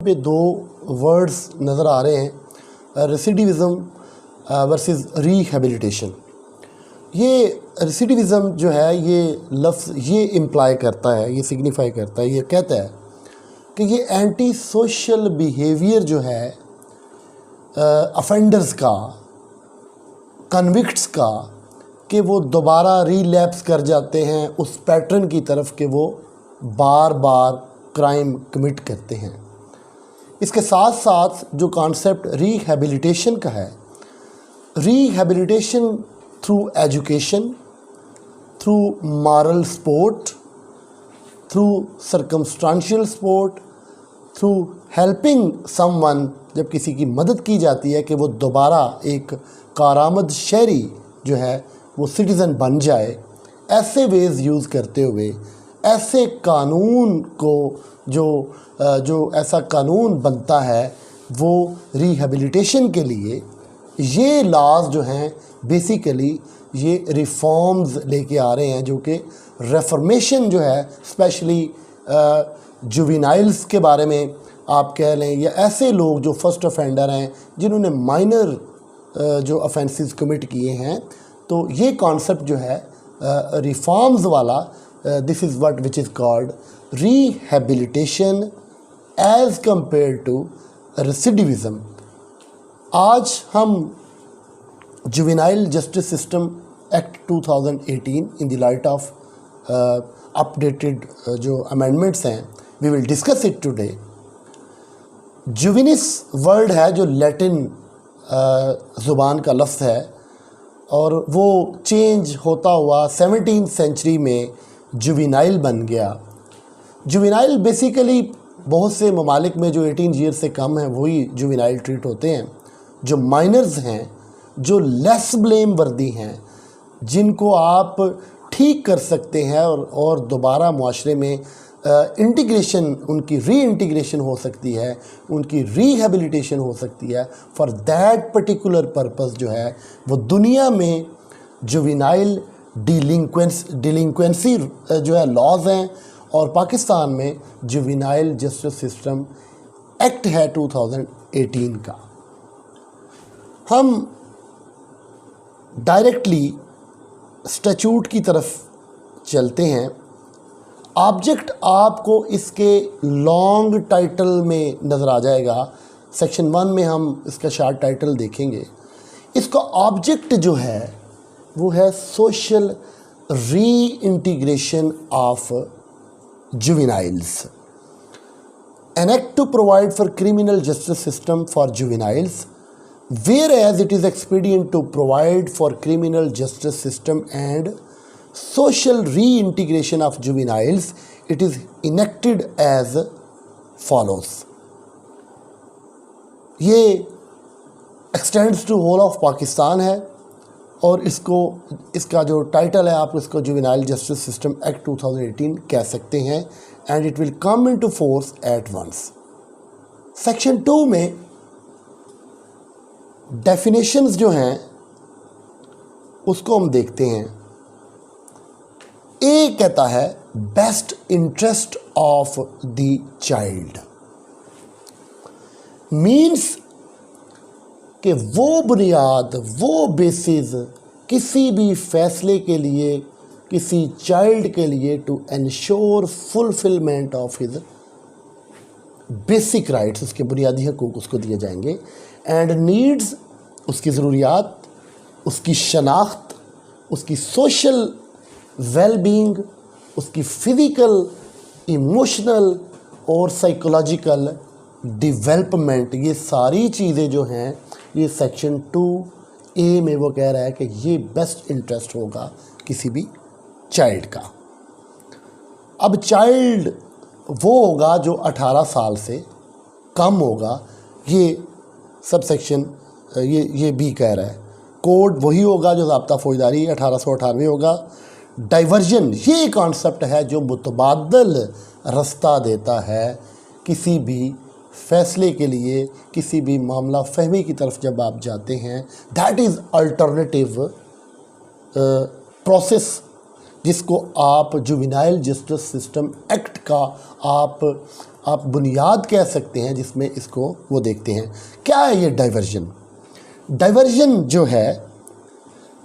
पे दो वर्ड्स नज़र आ रहे हैं, रेसिडिविज़म वर्सेस रिहेबिलिटेशन। ये रेसिडिविज़म जो है ये लफ्ज़ ये इम्प्लाई करता है, ये सिग्निफाई करता है, ये कहता है कि ये एंटी सोशल बिहेवियर जो है अफेंडर्स का, कन्विक्ट्स का, कि वो दोबारा रीलैप्स कर जाते हैं उस पैटर्न की तरफ कि वो बार बार क्राइम कमिट करते हैं। इसके साथ साथ जो कॉन्सेप्ट रिहेबिलिटेशन का है, rehabilitation through education, through moral support, through circumstantial support, through helping someone, जब किसी की मदद की जाती है कि वो दोबारा एक कारामद शहरी जो है वो सिटीज़न बन जाए, ऐसे वेज़ यूज़ करते हुए ऐसे कानून को जो ऐसा कानून बनता है वो रिहेबिलिटेशन के लिए, ये लॉज जो हैं बेसिकली ये रिफॉर्म्स लेके आ रहे हैं, जो कि रेफॉर्मेशन जो है स्पेशली जुवेनाइल्स के बारे में आप कह लें, या ऐसे लोग जो फर्स्ट ऑफेंडर हैं जिन्होंने माइनर जो ऑफेंसेस कमिट किए हैं। तो ये कॉन्सेप्ट जो है रिफॉर्म्स वाला, this is what which is called rehabilitation as compare to recidivism. आज हम juvenile justice system act 2018 in the light of updated जो अमेंडमेंट्स हैं, we will discuss it today. जुवेनिस वर्ड है जो लैटिन ज़ुबान का लफ्ज़ है, और वो चेंज होता हुआ 17th सेंचुरी में जुवेनाइल बन गया। जुवेनाइल बेसिकली बहुत से ममालिक में जो 18 ईयर से कम हैं वही जुवेनाइल ट्रीट होते हैं। जो माइनर्स हैं, जो लेस ब्लेम वर्दी हैं, जिनको आप ठीक कर सकते हैं और दोबारा मुआशरे में इंटीग्रेशन, उनकी री इंटीग्रेशन हो सकती है, उनकी रिहेबिलिटेशन हो सकती है, फॉर दैट पर्टिकुलर पर्पस जो है वो दुनिया में जुवेनाइल डिलिंक्वेंसी जो है लॉज हैं, और पाकिस्तान में जुवेनाइल जस्टिस सिस्टम एक्ट है 2018 का। हम डायरेक्टली स्टैट्यूट की तरफ चलते हैं। ऑब्जेक्ट आपको इसके लॉन्ग टाइटल में नज़र आ जाएगा। सेक्शन 1 में हम इसका शॉर्ट टाइटल देखेंगे। इसका ऑब्जेक्ट जो है वो है social re integration of juveniles, an act to provide for criminal justice system for juveniles, whereas it is expedient to provide for criminal justice system and social reintegration of juveniles, it is enacted as follows. ये extends to whole of Pakistan है, और इसका जो title है आप इसको juvenile justice system act 2018 कह सकते हैं, and it will come into force at once. Section 2 में डेफिनेशंस जो हैं उसको हम देखते हैं। ए कहता है best interest of the child, means कि वो बुनियाद, वो बेसिस किसी भी फैसले के लिए, किसी चाइल्ड के लिए, to ensure fulfilment of his basic rights, उसके बुनियादी हकूक़ उसको दिए जाएंगे, एंड नीड्स, उसकी ज़रूरियात, उसकी शनाख्त, उसकी सोशल वेलबींग, उसकी फ़िज़िकल, इमोशनल और साइकोलॉजिकल डेवलपमेंट, ये सारी चीज़ें जो हैं ये सेक्शन 2A में वो कह रहा है कि ये बेस्ट इंटरेस्ट होगा किसी भी चाइल्ड का। अब चाइल्ड वो होगा जो 18 साल से कम होगा, ये सब सेक्शन ये भी कह रहा है। कोड वही होगा जो ज़ाब्ता फ़ौजदारी 1898 होगा। डाइवर्जन ये कॉन्सेप्ट है जो मुतबादल रास्ता देता है किसी भी फ़ैसले के लिए, किसी भी मामला फहमी की तरफ जब आप जाते हैं, दैट इज़ अल्टरनेटिव प्रोसेस जिसको आप जुवेनाइल जस्टिस सिस्टम एक्ट का आप आप बुनियाद कह सकते हैं जिसमें इसको वो देखते हैं। क्या है ये डाइवर्जन? डाइवर्जन जो है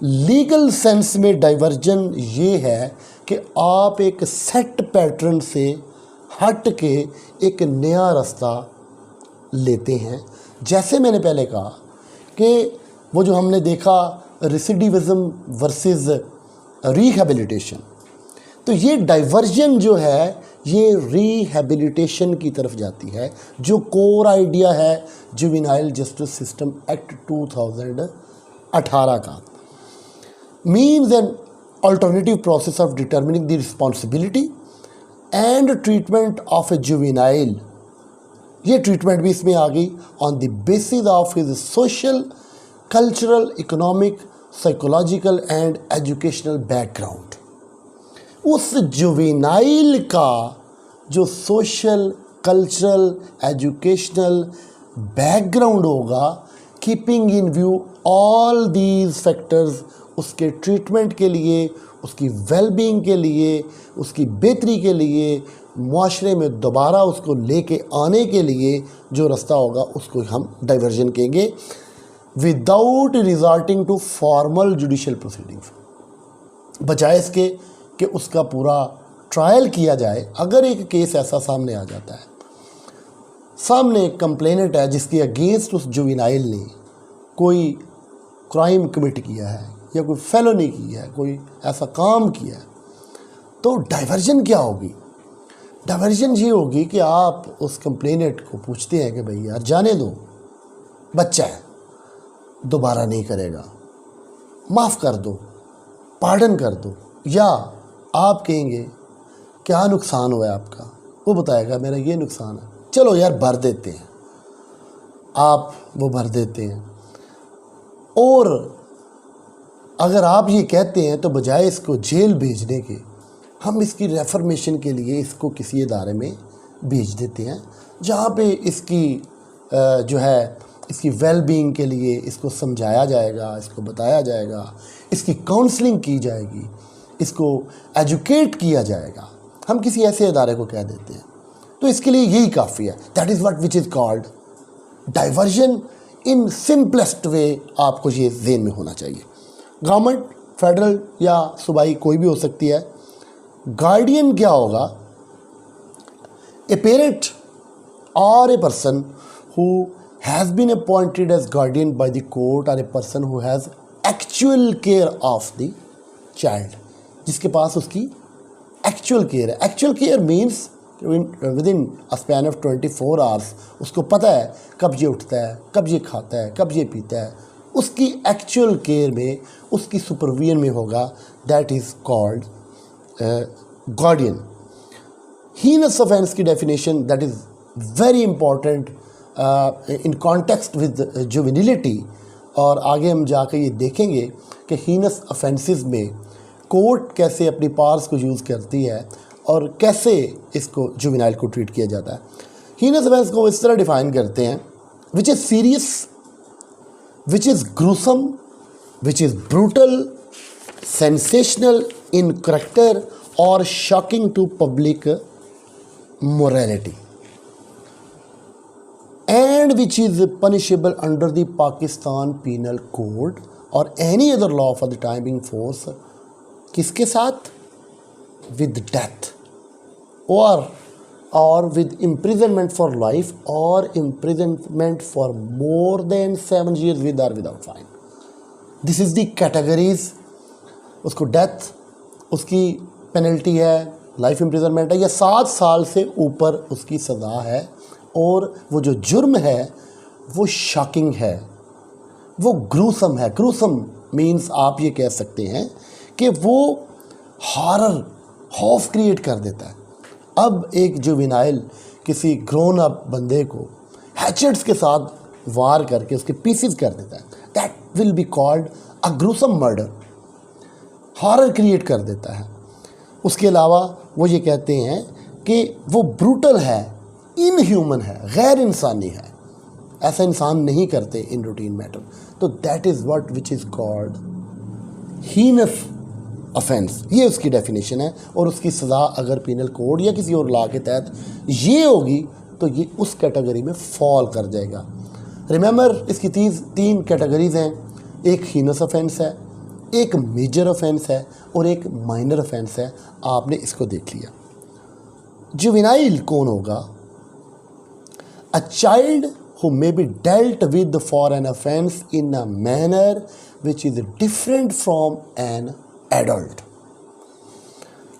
लीगल सेंस में डाइवर्जन ये है कि आप एक सेट पैटर्न से हट के एक नया रास्ता लेते हैं। जैसे मैंने पहले कहा कि वो जो हमने देखा रेसिडिविज्म वर्सेस रिहैबिलिटेशन, तो ये डाइवर्जन जो है ये रिहैबिलिटेशन की तरफ जाती है, जो कोर आइडिया है जुवेनाइल जस्टिस सिस्टम एक्ट 2018 का। Means an alternative process of determining the responsibility and treatment of a juvenile, ये ट्रीटमेंट भी इसमें आ गई, on the basis of his social, cultural, economic, psychological and educational background. उस juvenile का जो social, cultural, educational background होगा, keeping in view all these factors, उसके treatment के लिए, उसकी वेलबींग के लिए, उसकी बेहतरी के लिए, मुआशरे में दोबारा उसको लेके आने के लिए जो रास्ता होगा उसको हम डाइवर्जन कहेंगे, without resorting to formal judicial proceedings. बजाय इसके कि उसका पूरा ट्रायल किया जाए। अगर एक केस ऐसा सामने आ जाता है, सामने एक कंप्लेनेंट है जिसके अगेंस्ट उस जुवेनाइल ने कोई क्राइम कमिट किया है या कोई फेलोनी की है, कोई ऐसा काम किया है, तो डाइवर्जन क्या होगी? डाइवर्जन ये होगी कि आप उस कंप्लेनेंट को पूछते हैं कि भाई यार जाने दो, बच्चा है, दोबारा नहीं करेगा, माफ़ कर दो, पार्डन कर दो। या आप कहेंगे क्या नुकसान हुआ है आपका, वो बताएगा मेरा ये नुकसान है, चलो यार भर देते हैं, आप वो भर देते हैं। और अगर आप ये कहते हैं तो बजाय इसको जेल भेजने के हम इसकी रेफर्मेशन के लिए इसको किसी इदारे में भेज देते हैं, जहाँ पे इसकी जो है इसकी वेलबींग के लिए इसको समझाया जाएगा, इसको बताया जाएगा, इसकी काउंसलिंग की जाएगी, इसको एजुकेट किया जाएगा। हम किसी ऐसे इदारे को कह देते हैं, तो इसके लिए यही काफ़ी है। That is what which is called diversion in simplest way. आपको ये ज़हन में होना चाहिए। गवर्नमेंट, फेडरल या सूबाई कोई भी हो सकती है। गार्डियन क्या होगा? ए पेरेंट और a person who has been appointed as guardian by the court, or a person who has actual care of the child, जिसके पास उसकी actual care है। actual care means within a span of 24 hours उसको पता है कब ये उठता है, कब ये खाता है, कब ये पीता है, उसकी actual care में, उसकी supervision में होगा। that is called guardian। heinous offense की definition that is very important in context with juvenility, और आगे हम जाकर ये देखेंगे कि हीनस ऑफेंसेस में कोर्ट कैसे अपनी पावर्स को यूज़ करती है और कैसे इसको जुवेनाइल को ट्रीट किया जाता है। हीनस ऑफेंस को इस तरह डिफाइन करते हैं, which is serious, which is gruesome, which is brutal, sensational in character और shocking to public morality, and which is punishable under the Pakistan Penal Code or any other law for the time being force, किसके साथ? with death or with imprisonment for life or imprisonment for more than 7 years with or without fine. This is the categories। उसको death, उसकी penalty है, life imprisonment है या 7 साल से ऊपर उसकी सज़ा है, और वो जो जुर्म है वो शॉकिंग है, वो ग्रूसम है। ग्रूसम मीन्स आप ये कह सकते हैं कि वो हॉरर, खौफ क्रिएट कर देता है। अब एक जुवेनाइल किसी ग्रोन अप बंदे को हैचेट्स के साथ वार करके उसके पीसेस कर देता है, that will be called a gruesome murder. Horror create कर देता है। उसके अलावा वो ये कहते हैं कि वो ब्रूटल है, इनह्यूमन है, गैर इंसानी है, ऐसा इंसान नहीं करते इन रूटीन मैटर। तो that is what which is called heinous offence. ये उसकी डेफिनेशन है, और उसकी सज़ा अगर पीनल कोड या किसी और लॉ के तहत ये होगी तो ये उस कैटेगरी में फॉल कर जाएगा। रिमेंबर, इसकी तीन कैटेगरीज हैं, एक हीनस ऑफेंस है, एक मेजर ऑफेंस है और एक माइनर ऑफेंस है। आपने इसको देख लिया। जुवेनाइल कौन होगा? A child who may be dealt with for an offense in a manner which is different from an adult।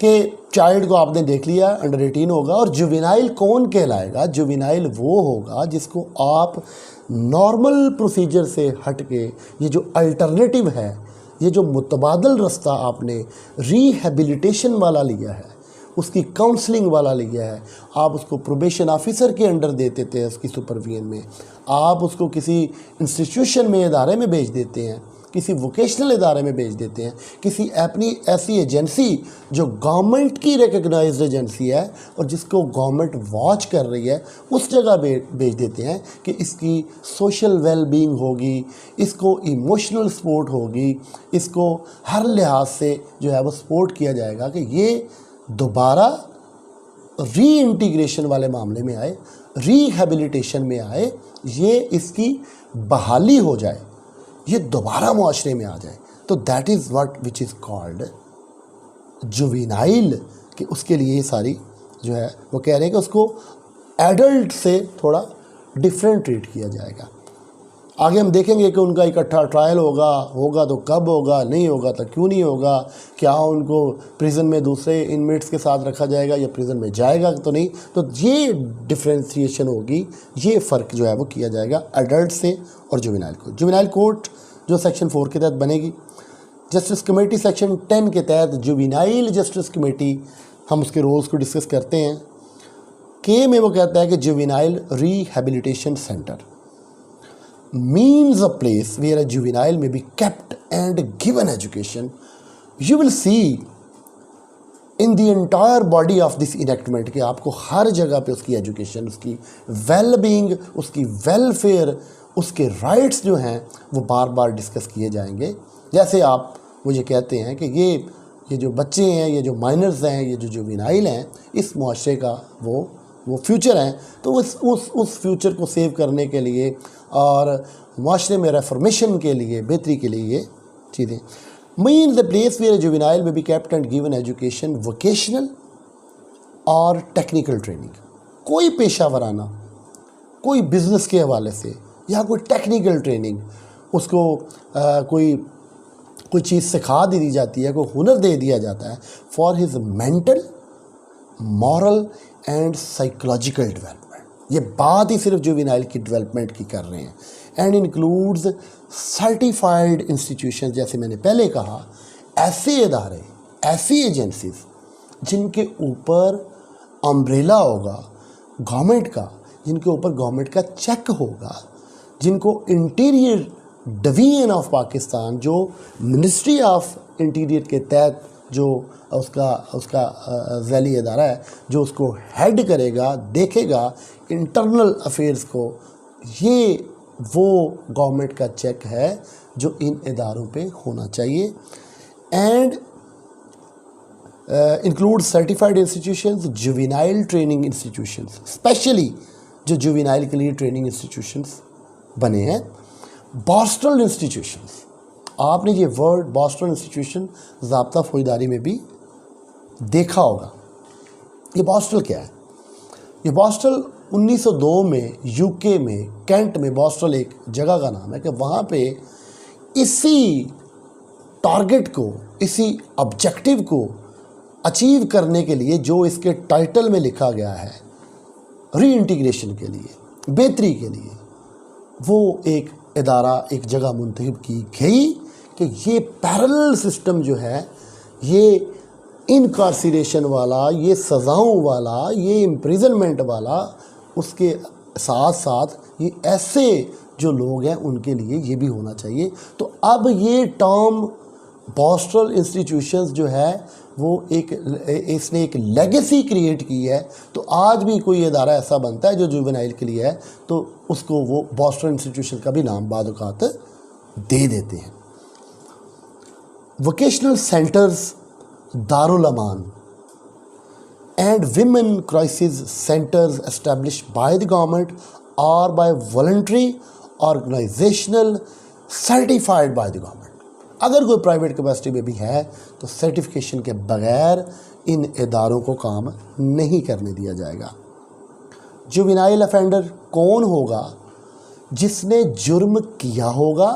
कि चाइल्ड को आपने देख लिया, अंडर 18 होगा। और जुवेनाइल कौन कहलाएगा? जुवेनाइल वो होगा जिसको आप नॉर्मल प्रोसीजर से हट के, ये जो अल्टरनेटिव है, ये जो मुतबादल रास्ता आपने रिहेबिलिटेशन वाला लिया है, उसकी काउंसलिंग वाला लिया है, आप उसको प्रोबेशन ऑफिसर के अंडर दे देते हैं, उसकी सुपरविजन में, आप उसको किसी इंस्टीट्यूशन में, इदारे में भेज देते हैं, किसी वोकेशनल इदारे में भेज देते हैं, किसी अपनी ऐसी एजेंसी जो गवर्नमेंट की रिकग्नाइज्ड एजेंसी है और जिसको गवर्नमेंट वॉच कर रही है, उस जगह भेज देते हैं कि इसकी सोशल वेलबींग होगी, इसको इमोशनल सपोर्ट होगी, इसको हर लिहाज से जो है वो सपोर्ट किया जाएगा कि ये दोबारा री इंटीग्रेशन वाले मामले में आए, रिहेबिलिटेशन में आए, ये इसकी बहाली हो जाए, ये दोबारा मुआशरे में आ जाए। तो that is what which is called juvenile. कि उसके लिए ये सारी जो है वो कह रहे हैं कि उसको एडल्ट से थोड़ा डिफरेंट ट्रीट किया जाएगा। आगे हम देखेंगे कि उनका इकट्ठा ट्रायल होगा तो कब होगा, नहीं होगा तो क्यों नहीं होगा, क्या उनको प्रिजन में दूसरे इनमेट्स के साथ रखा जाएगा या प्रिजन में जाएगा तो नहीं। तो ये डिफ्रेंसीशन होगी, ये फ़र्क जो है वो किया जाएगा एडल्ट से और जुवेनाइल को। जुवेनाइल कोर्ट जो सेक्शन 4 के तहत बनेगी, जस्टिस कमेटी सेक्शन 10 के तहत जुवेनाइल जस्टिस कमेटी, हम उसके रोल्स को डिस्कस करते हैं। के में वो कहता है कि juvenile rehabilitation centre means a place where a juvenile may be kept and given education। You will see in the entire body of this enactment कि आपको हर जगह पे उसकी एजुकेशन, उसकी वेल-बीइंग, उसकी वेलफेयर, उसके राइट्स जो हैं वो बार बार डिस्कस किए जाएंगे। जैसे आप मुझे कहते हैं कि ये जो बच्चे हैं, ये जो माइनर्स हैं, ये जो जुवेनाइल हैं, इस मुआशरे का वो फ्यूचर हैं, तो उस फ्यूचर को सेव करने के लिए और मुआशरे में रेफॉर्मेशन के लिए, बेहतरी के लिए ये चीज़ें। Mean the place where juvenile may be kept and given education, vocational और टेक्निकल ट्रेनिंग। कोई पेशा वराना, कोई बिज़नेस के हवाले से या कोई टेक्निकल ट्रेनिंग, उसको कोई चीज़ सिखा दी जाती है, कोई हुनर दे दिया जाता है for his mental, moral and psychological development. ये बात ही सिर्फ जुवेनाइल की डेवलपमेंट की कर रहे हैं। एंड इंक्लूड्स सर्टिफाइड इंस्टीट्यूशन, जैसे मैंने पहले कहा, ऐसे इदारे, ऐसी एजेंसीज जिनके ऊपर अम्ब्रेला होगा गवर्नमेंट का, जिनके ऊपर गवर्नमेंट का चेक होगा, जिनको इंटीरियर डिवीजन ऑफ पाकिस्तान, जो मिनिस्ट्री ऑफ इंटीरियर के तहत जो उसका ज़ैली इदारा है, जो उसको हेड करेगा, देखेगा इंटरनल अफेयर्स को, ये वो गवर्नमेंट का चेक है जो इन इदारों पे होना चाहिए। And include certified institutions, juvenile training institutions, specially जो जुवेनाइल के लिए ट्रेनिंग इंस्टीट्यूशंस बने हैं। बॉस्टल इंस्टीट्यूशंस, आपने ये वर्ड बॉस्टल इंस्टीट्यूशन ज़ाब्ता फौजदारी में भी देखा होगा। ये बॉस्टल क्या है? ये बॉस्टल 1902 में यूके में कैंट में, बॉस्टल एक जगह का नाम है, कि वहाँ पे इसी टारगेट को, इसी ऑब्जेक्टिव को अचीव करने के लिए जो इसके टाइटल में लिखा गया है, रीइंटीग्रेशन के लिए, बेहतरी के लिए, वो एक इदारा, एक जगह मुंतखब की गई कि ये पैरेलल सिस्टम जो है, ये इनकार्सिरेशन वाला, ये सज़ाओं वाला, ये इम्प्रिजनमेंट वाला, उसके साथ साथ ये ऐसे जो लोग हैं उनके लिए ये भी होना चाहिए। तो अब ये टर्म बॉस्टल इंस्टीट्यूशंस जो है वो इसने एक लेगेसी क्रिएट की है। तो आज भी कोई इदारा ऐसा बनता है जो जुवेनाइल के लिए है, तो उसको वो बॉस्टल इंस्टीट्यूशन का भी नाम बाद औक़ात दे देते हैं। Vocational centres, Darul Aman, and women crisis centers established by the government or by voluntary organizational certified by the government. अगर कोई प्राइवेट कैपेसिटी में भी है तो सर्टिफिकेशन के बगैर इन इदारों को काम नहीं करने दिया जाएगा। जुवेनाइल ऑफेंडर कौन होगा? जिसने जुर्म किया होगा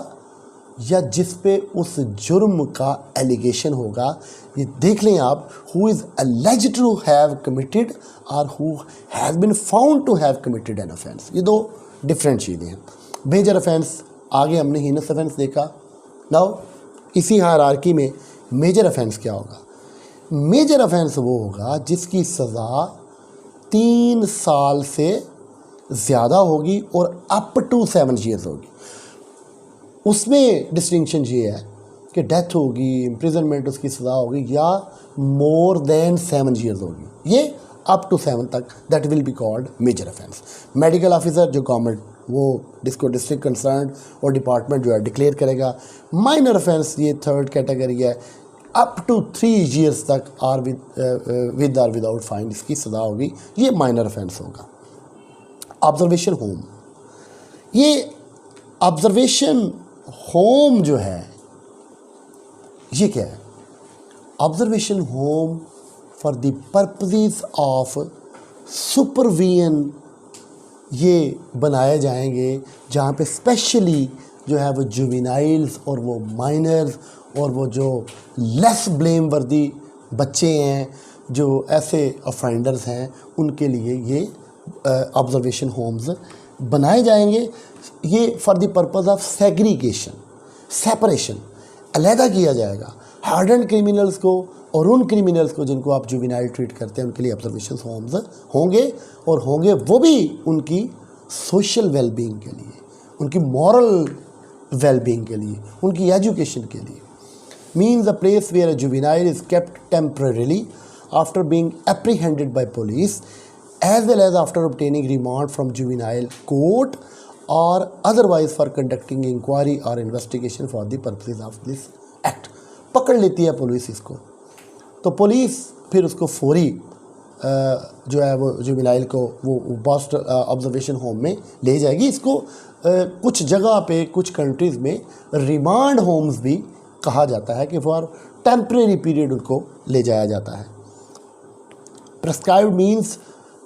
या जिस पे उस जुर्म का एलिगेशन होगा। ये देख लें आप, who is alleged to have committed और who has been found to have committed an offence. ये दो डिफरेंट चीज़ें हैं। मेजर ऑफेंस, आगे हमने हीनस ऑफेंस देखा। नाउ इसी हायरार्की में मेजर ऑफेंस क्या होगा? मेजर ऑफेंस वो होगा जिसकी सज़ा 3 साल से ज़्यादा होगी और अप टू 7 ईयर्स होगी। उसमें डिस्टिंक्शन ये है कि डेथ होगी, इम्प्रिजनमेंट उसकी सज़ा होगी या मोर देन 7 ईयर्स होगी। ये अप टू 7 तक, that will be called major offence. Medical officer जो गवर्नमेंट वो जिसको डिस्ट्रिक्ट कंसर्न और डिपार्टमेंट जो है डिक्लेयर करेगा। माइनर ऑफेंस ये थर्ड कैटेगरी है, अप टू 3 ईयर्स तक आर विद और विदाउट फाइन इसकी सज़ा होगी। ये माइनर ऑफेंस होगा। ऑब्जर्वेशन होम, ये ऑब्जर्वेशन होम जो है ये क्या है? Observation home for the purposes of supervision ये बनाए जाएंगे जहाँ पे स्पेशली जो है वो जुवेनाइल्स और वो माइनर्स और वो जो लेस ब्लेम वर्दी बच्चे हैं जो ऐसे ऑफेंडर्स हैं उनके लिए ये ऑब्जर्वेशन होम्स बनाए जाएंगे। ये for the purpose of segregation, separation, अलहदा किया जाएगा हार्डन क्रिमिनल्स को और उन क्रिमिनल्स को जिनको आप जुवेनाइल ट्रीट करते हैं उनके लिए ऑब्जर्वेशन होम्स होंगे। और होंगे वो भी उनकी सोशल वेलबींग के लिए, उनकी मॉरल वेलबींग के लिए, उनकी एजुकेशन के लिए। Means a place where a juvenile is kept temporarily after being apprehended by police as well as after obtaining remand from juvenile court or otherwise for conducting inquiry or investigation for the purposes of this act। पकड़ लेती है police इसको, तो police फिर उसको फौरी जो है वो जुवेनाइल को वो बॉस्ट ऑब्जर्वेशन होम में ले जाएगी। इसको कुछ जगह पे कुछ कंट्रीज़ में रिमांड होम्स भी कहा जाता है कि फॉर टेम्परेरी पीरियड उनको ले जाया जाता है। Prescribed means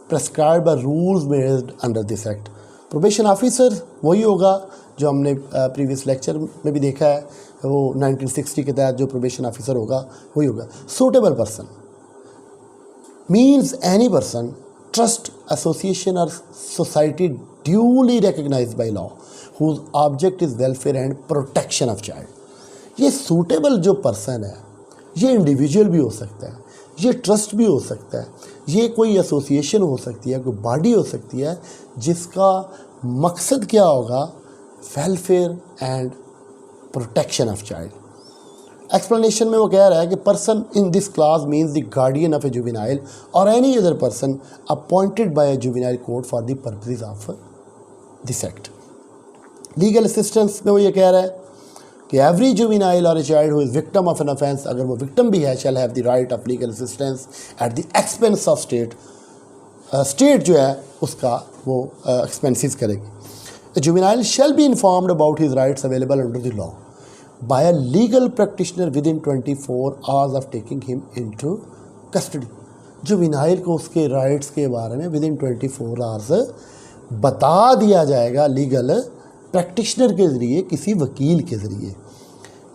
prescribe by rules made under this act. Probation officer वही होगा जो हमने प्रीवियस लेक्चर में भी देखा है, वो 1960 के तहत जो प्रोबेशन ऑफिसर होगा वही होगा। Suitable person means any person, trust, association और society duly recognised by law whose object is welfare and protection of child. ये सूटेबल जो पर्सन है ये इंडिविजुअल भी हो सकता है, ये ट्रस्ट भी हो सकता है, ये कोई एसोसिएशन हो सकती है, कोई बॉडी हो सकती है जिसका मकसद क्या होगा? Welfare and protection of child. Explanation में वो कह रहा है कि person in this class means the guardian of a juvenile और any other person appointed by a juvenile court for the purposes of this act. Legal assistance में वो ये कह रहा है कि एवरी जुवेनाइल और a child who is victim of an offence, अगर वो विक्टिम भी है, shall have the right of legal assistance at the expense of state. State जो है उसका वो एक्सपेंसेस करेगी। The juvenile shall be informed about his rights available under the law by a legal practitioner with in 24 hours of taking him into custody. Juvenile को उसके rights के बारे में विद इन 24 आवर्स बता दिया जाएगा लीगल प्रैक्टिशनर के ज़रिए, किसी वकील के ज़रिए।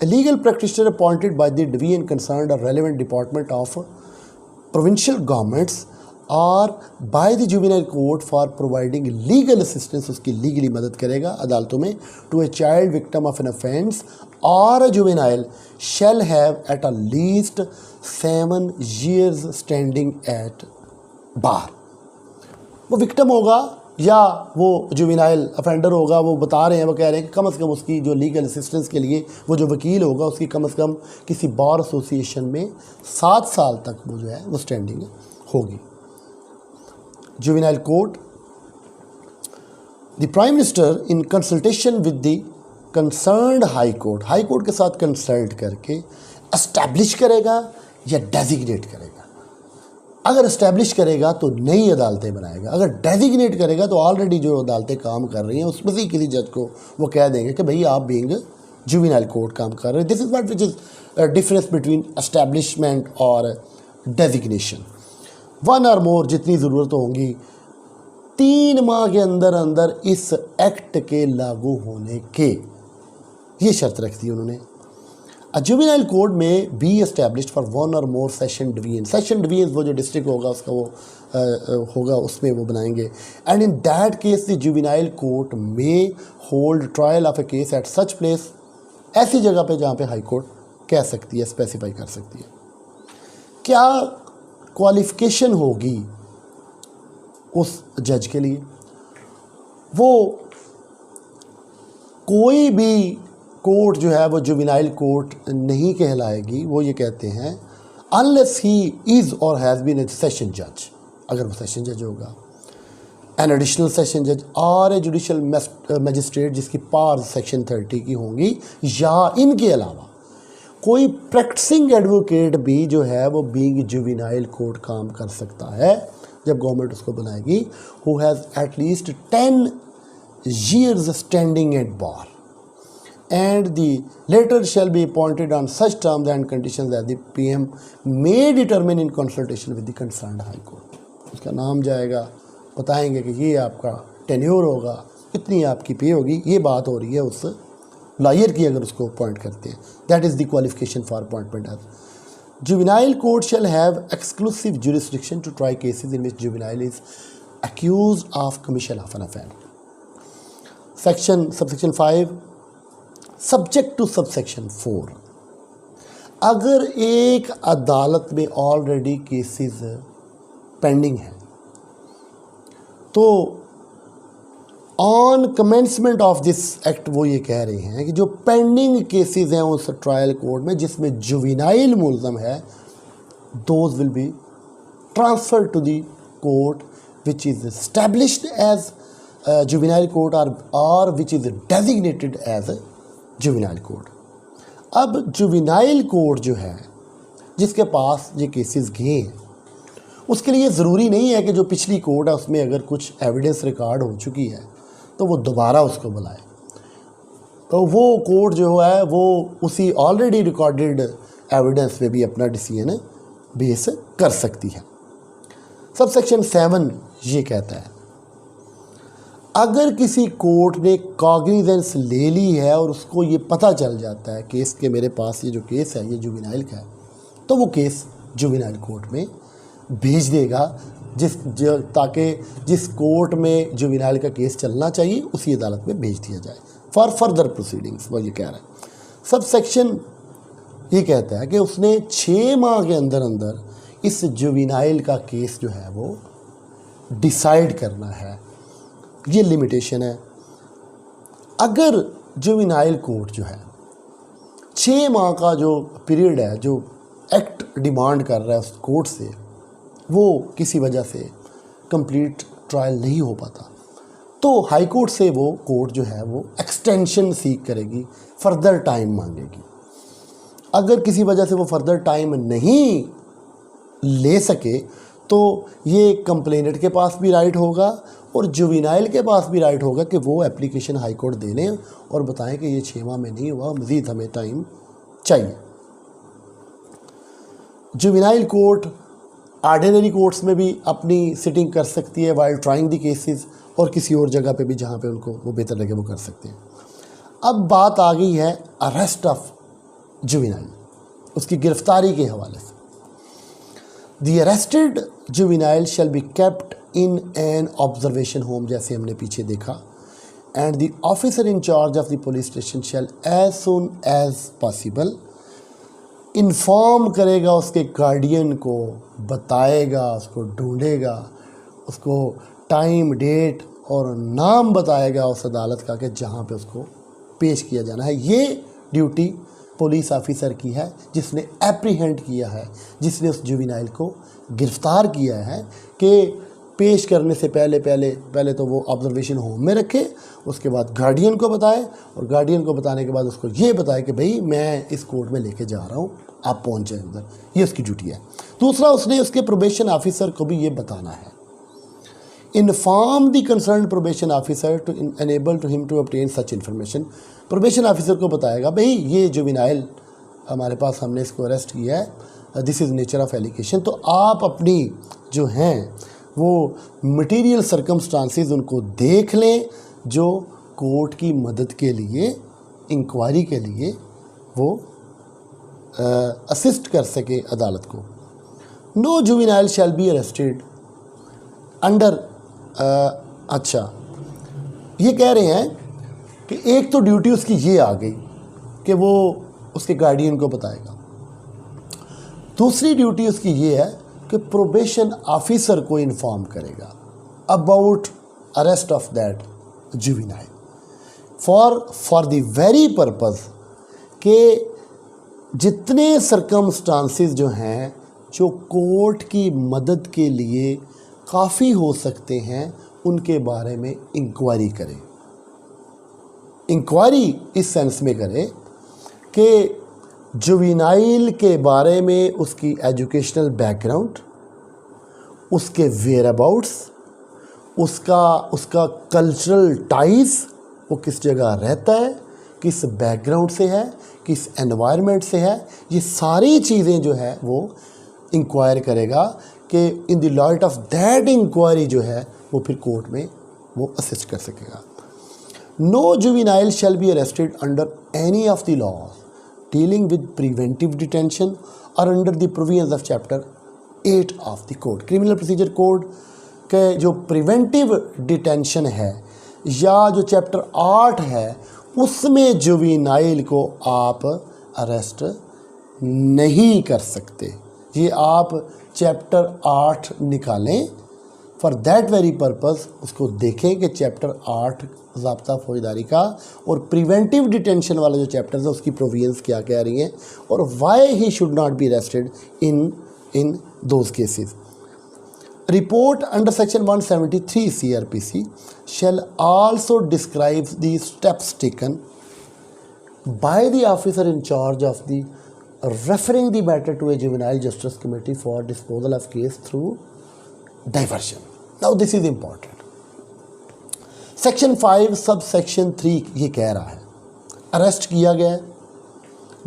A legal practitioner appointed by the division concerned or relevant department of provincial governments or by the juvenile court for providing legal assistance, उसकी लीगली मदद करेगा अदालतों में। To a child victim of an offence or a juvenile shall have at a least 7 years standing at bar। वो victim होगा या वो juvenile offender होगा, वो बता रहे हैं, वो कह रहे हैं कि कम से कम उसकी जो लीगल असिस्टेंस के लिए वो जो वकील होगा उसकी कम से कम किसी बार एसोसिएशन में 7 साल तक वो जो है वो स्टैंडिंग होगी। Juvenile court, the prime minister in consultation with the concerned high court, high court के साथ कंसल्ट करके एस्टैब्लिश करेगा या डेजिग्नेट करेगा। अगर इस्टेब्लिश करेगा तो नई अदालतें बनाएगा, अगर डेजिग्नेट करेगा तो ऑलरेडी जो अदालतें काम कर रही हैं उसमें से किसी जज को वो कह देंगे कि भाई आप बीइंग जुवेनाइल कोर्ट काम कर रहे हैं। This is what which is difference between establishment और डेजिग्नेशन। वन और मोर जितनी ज़रूरत होंगी 3 माह के अंदर अंदर इस एक्ट के लागू होने के, ये शर्त रख दी उन्होंने। अ जुवेनाइल कोर्ट में बी एस्टैब्लिश्ड फॉर 1 और मोर सेशन डिवीजन। सेशन डिवीजन वो जो डिस्ट्रिक्ट होगा उसका वो होगा, उसमें वो बनाएंगे। And in that case the juvenile court may hold trial of a case at such place, ऐसी जगह पे जहाँ पे हाई कोर्ट कह सकती है, स्पेसिफाई कर सकती है। क्या क्वालिफिकेशन होगी उस जज के लिए? वो कोई भी कोर्ट जो है वो जुवेनाइल कोर्ट नहीं कहलाएगी। वो ये कहते हैं अनलेस ही इज़ और हैज़ बीन ए सेशन जज, अगर वो सेशन जज होगा, एन एडिशनल सेशन जज और ए जुडिशल मजिस्ट्रेट जिसकी पावर सेक्शन 30 की होंगी, या इनके अलावा कोई प्रैक्टिसिंग एडवोकेट भी जो है वो बीइंग जुवेनाइल कोर्ट काम कर सकता है जब गवर्नमेंट उसको बनाएगी, who has at least 10 years standing at bar and the latter shall be appointed on such terms and conditions that the PM may determine in consultation with the concerned high court। उसका नाम जाएगा, बताएंगे कि ये आपका tenure होगा, इतनी आपकी पे होगी, ये बात हो रही है उस लॉयर की अगर उसको अपॉइंट करते हैं। That is the qualification for appointment as juvenile court shall have exclusive jurisdiction to try cases in which juvenile is accused of commission of an offence। subsection 5 subject to subsection 4, अगर एक अदालत में already cases pending है तो on commencement of this act वो ये कह रहे हैं कि जो पेंडिंग केसेस हैं उस ट्रायल कोर्ट में जिसमें जुवेनाइल मुलज़म है, those will be transfer to the court which is established as juvenile court और which is designated as juvenile court. अब जुवेनाइल कोर्ट जो है जिसके पास ये केसेस गए हैं उसके लिए ज़रूरी नहीं है कि जो पिछली कोर्ट है उसमें अगर कुछ एविडेंस रिकॉर्ड हो चुकी है तो वो दोबारा उसको बुलाए। तो वो कोर्ट जो है वो उसी ऑलरेडी रिकॉर्डेड एविडेंस पे भी अपना डिसीजन बेस कर सकती है। सबसेक्शन 7 ये कहता है अगर किसी कोर्ट ने कॉग्निजेंस ले ली है और उसको ये पता चल जाता है केस के मेरे पास ये जो केस है ये जुवेनाइल का है, तो वो केस जुवेनाइल कोर्ट में भेज देगा ताकि जिस कोर्ट में जुवेनाइल का केस चलना चाहिए उसी अदालत में भेज दिया जाए फॉर फर्दर प्रोसीडिंग्स। वो ये कह रहा है। सब सेक्शन ये कहता है कि उसने 6 माह के अंदर अंदर इस जुवेनाइल का केस जो है वो डिसाइड करना है, ये लिमिटेशन है। अगर जुवेनाइल कोर्ट जो है 6 माह का जो पीरियड है जो एक्ट डिमांड कर रहा है उस कोर्ट से, वो किसी वजह से कंप्लीट ट्रायल नहीं हो पाता तो हाई कोर्ट से वो कोर्ट जो है वो एक्सटेंशन सीक करेगी, फर्दर टाइम मांगेगी। अगर किसी वजह से वो फर्दर टाइम नहीं ले सके तो ये कंप्लेनेंट के पास भी राइट होगा और जुवेनाइल के पास भी राइट होगा कि वो एप्लीकेशन हाई कोर्ट दे लें और बताएं कि ये 6 माह में नहीं हुआ, मज़ीद हमें टाइम चाहिए। जुवेनाइल कोर्ट ऑर्डिनरी कोर्ट्स में भी अपनी सिटिंग कर सकती है वाइल ट्राइंग द केसेस, और किसी और जगह पे भी जहाँ पे उनको वो बेहतर लगे वो कर सकते हैं। अब बात आ गई है अरेस्ट ऑफ जुवेनाइल, उसकी गिरफ्तारी के हवाले से। The arrested juvenile shall be kept in an observation home, जैसे हमने पीछे देखा, and the officer in charge of the police station shall as soon as possible inform करेगा उसके गार्डियन को, बताएगा, उसको ढूंढेगा, उसको टाइम डेट और नाम बताएगा उस अदालत का कि जहाँ पे उसको पेश किया जाना है। ये ड्यूटी पुलिस ऑफिसर की है जिसने एप्रीहेंड किया है, जिसने उस जुवेनाइल को गिरफ़्तार किया है कि पेश करने से पहले तो वो ऑब्जर्वेशन होम में रखे, उसके बाद गार्डियन को बताए और गार्डियन को बताने के बाद उसको ये बताए कि भाई मैं इस कोर्ट में लेके जा रहा हूँ, आप पहुँच जाए उधर। ये उसकी ड्यूटी है। दूसरा, उसने उसके प्रोबेशन ऑफिसर को भी ये बताना है, inform the concern probation officer to enable to him to obtain such information. Probation officer को बताएगा भाई ये जुवेनाइल हमारे पास, हमने इसको अरेस्ट किया है, this is nature of allegation, तो आप अपनी जो हैं वो मटेरियल सर्कमस्टांसेस उनको देख लें जो कोर्ट की मदद के लिए, इंक्वायरी के लिए वो असिस्ट कर सके अदालत को। No juvenile shall be arrested under, अच्छा ये कह रहे हैं कि एक तो ड्यूटी उसकी ये आ गई कि वो उसके गार्डियन को बताएगा, दूसरी ड्यूटी उसकी ये है कि प्रोबेशन ऑफिसर को इन्फॉर्म करेगा about arrest of that juvenile for the very purpose के जितने सर्कमस्टांसेस जो हैं जो कोर्ट की मदद के लिए काफ़ी हो सकते हैं उनके बारे में इंक्वायरी करें। इंक्वायरी इस सेंस में करें कि जुवेनाइल के बारे में उसकी एजुकेशनल बैकग्राउंड, उसके वेयर अबाउट्स, उसका कल्चरल टाइज, वो किस जगह रहता है, किस बैकग्राउंड से है, किस एनवायरनमेंट से है, ये सारी चीज़ें जो है वो इंक्वायर करेगा कि in the light of that inquiry जो है वो फिर कोर्ट में वो असिस्ट कर सकेगा। No juvenile shall be arrested under any of the laws dealing with preventive detention और under the provisions of chapter 8 of the code. Criminal procedure code के जो प्रिवेंटिव डिटेंशन है या जो चैप्टर 8 है उसमें जुवेनाइल को आप अरेस्ट नहीं कर सकते। ये आप चैप्टर 8 निकालें, फॉर दैट वेरी पर्पज़ उसको देखें कि चैप्टर 8 ज़ाब्ता फौजदारी का और प्रिवेंटिव डिटेंशन वाला जो चैप्टर है उसकी प्रोविजंस क्या कह रही हैं और why he should not be arrested in those cases. Report under section 173 CRPC shall also describe the steps taken by the officer in charge of the referring the matter to a juvenile justice committee for disposal of case through diversion. Now this is important. Section 5 subsection 3 ये कह रहा है arrest किया गया है,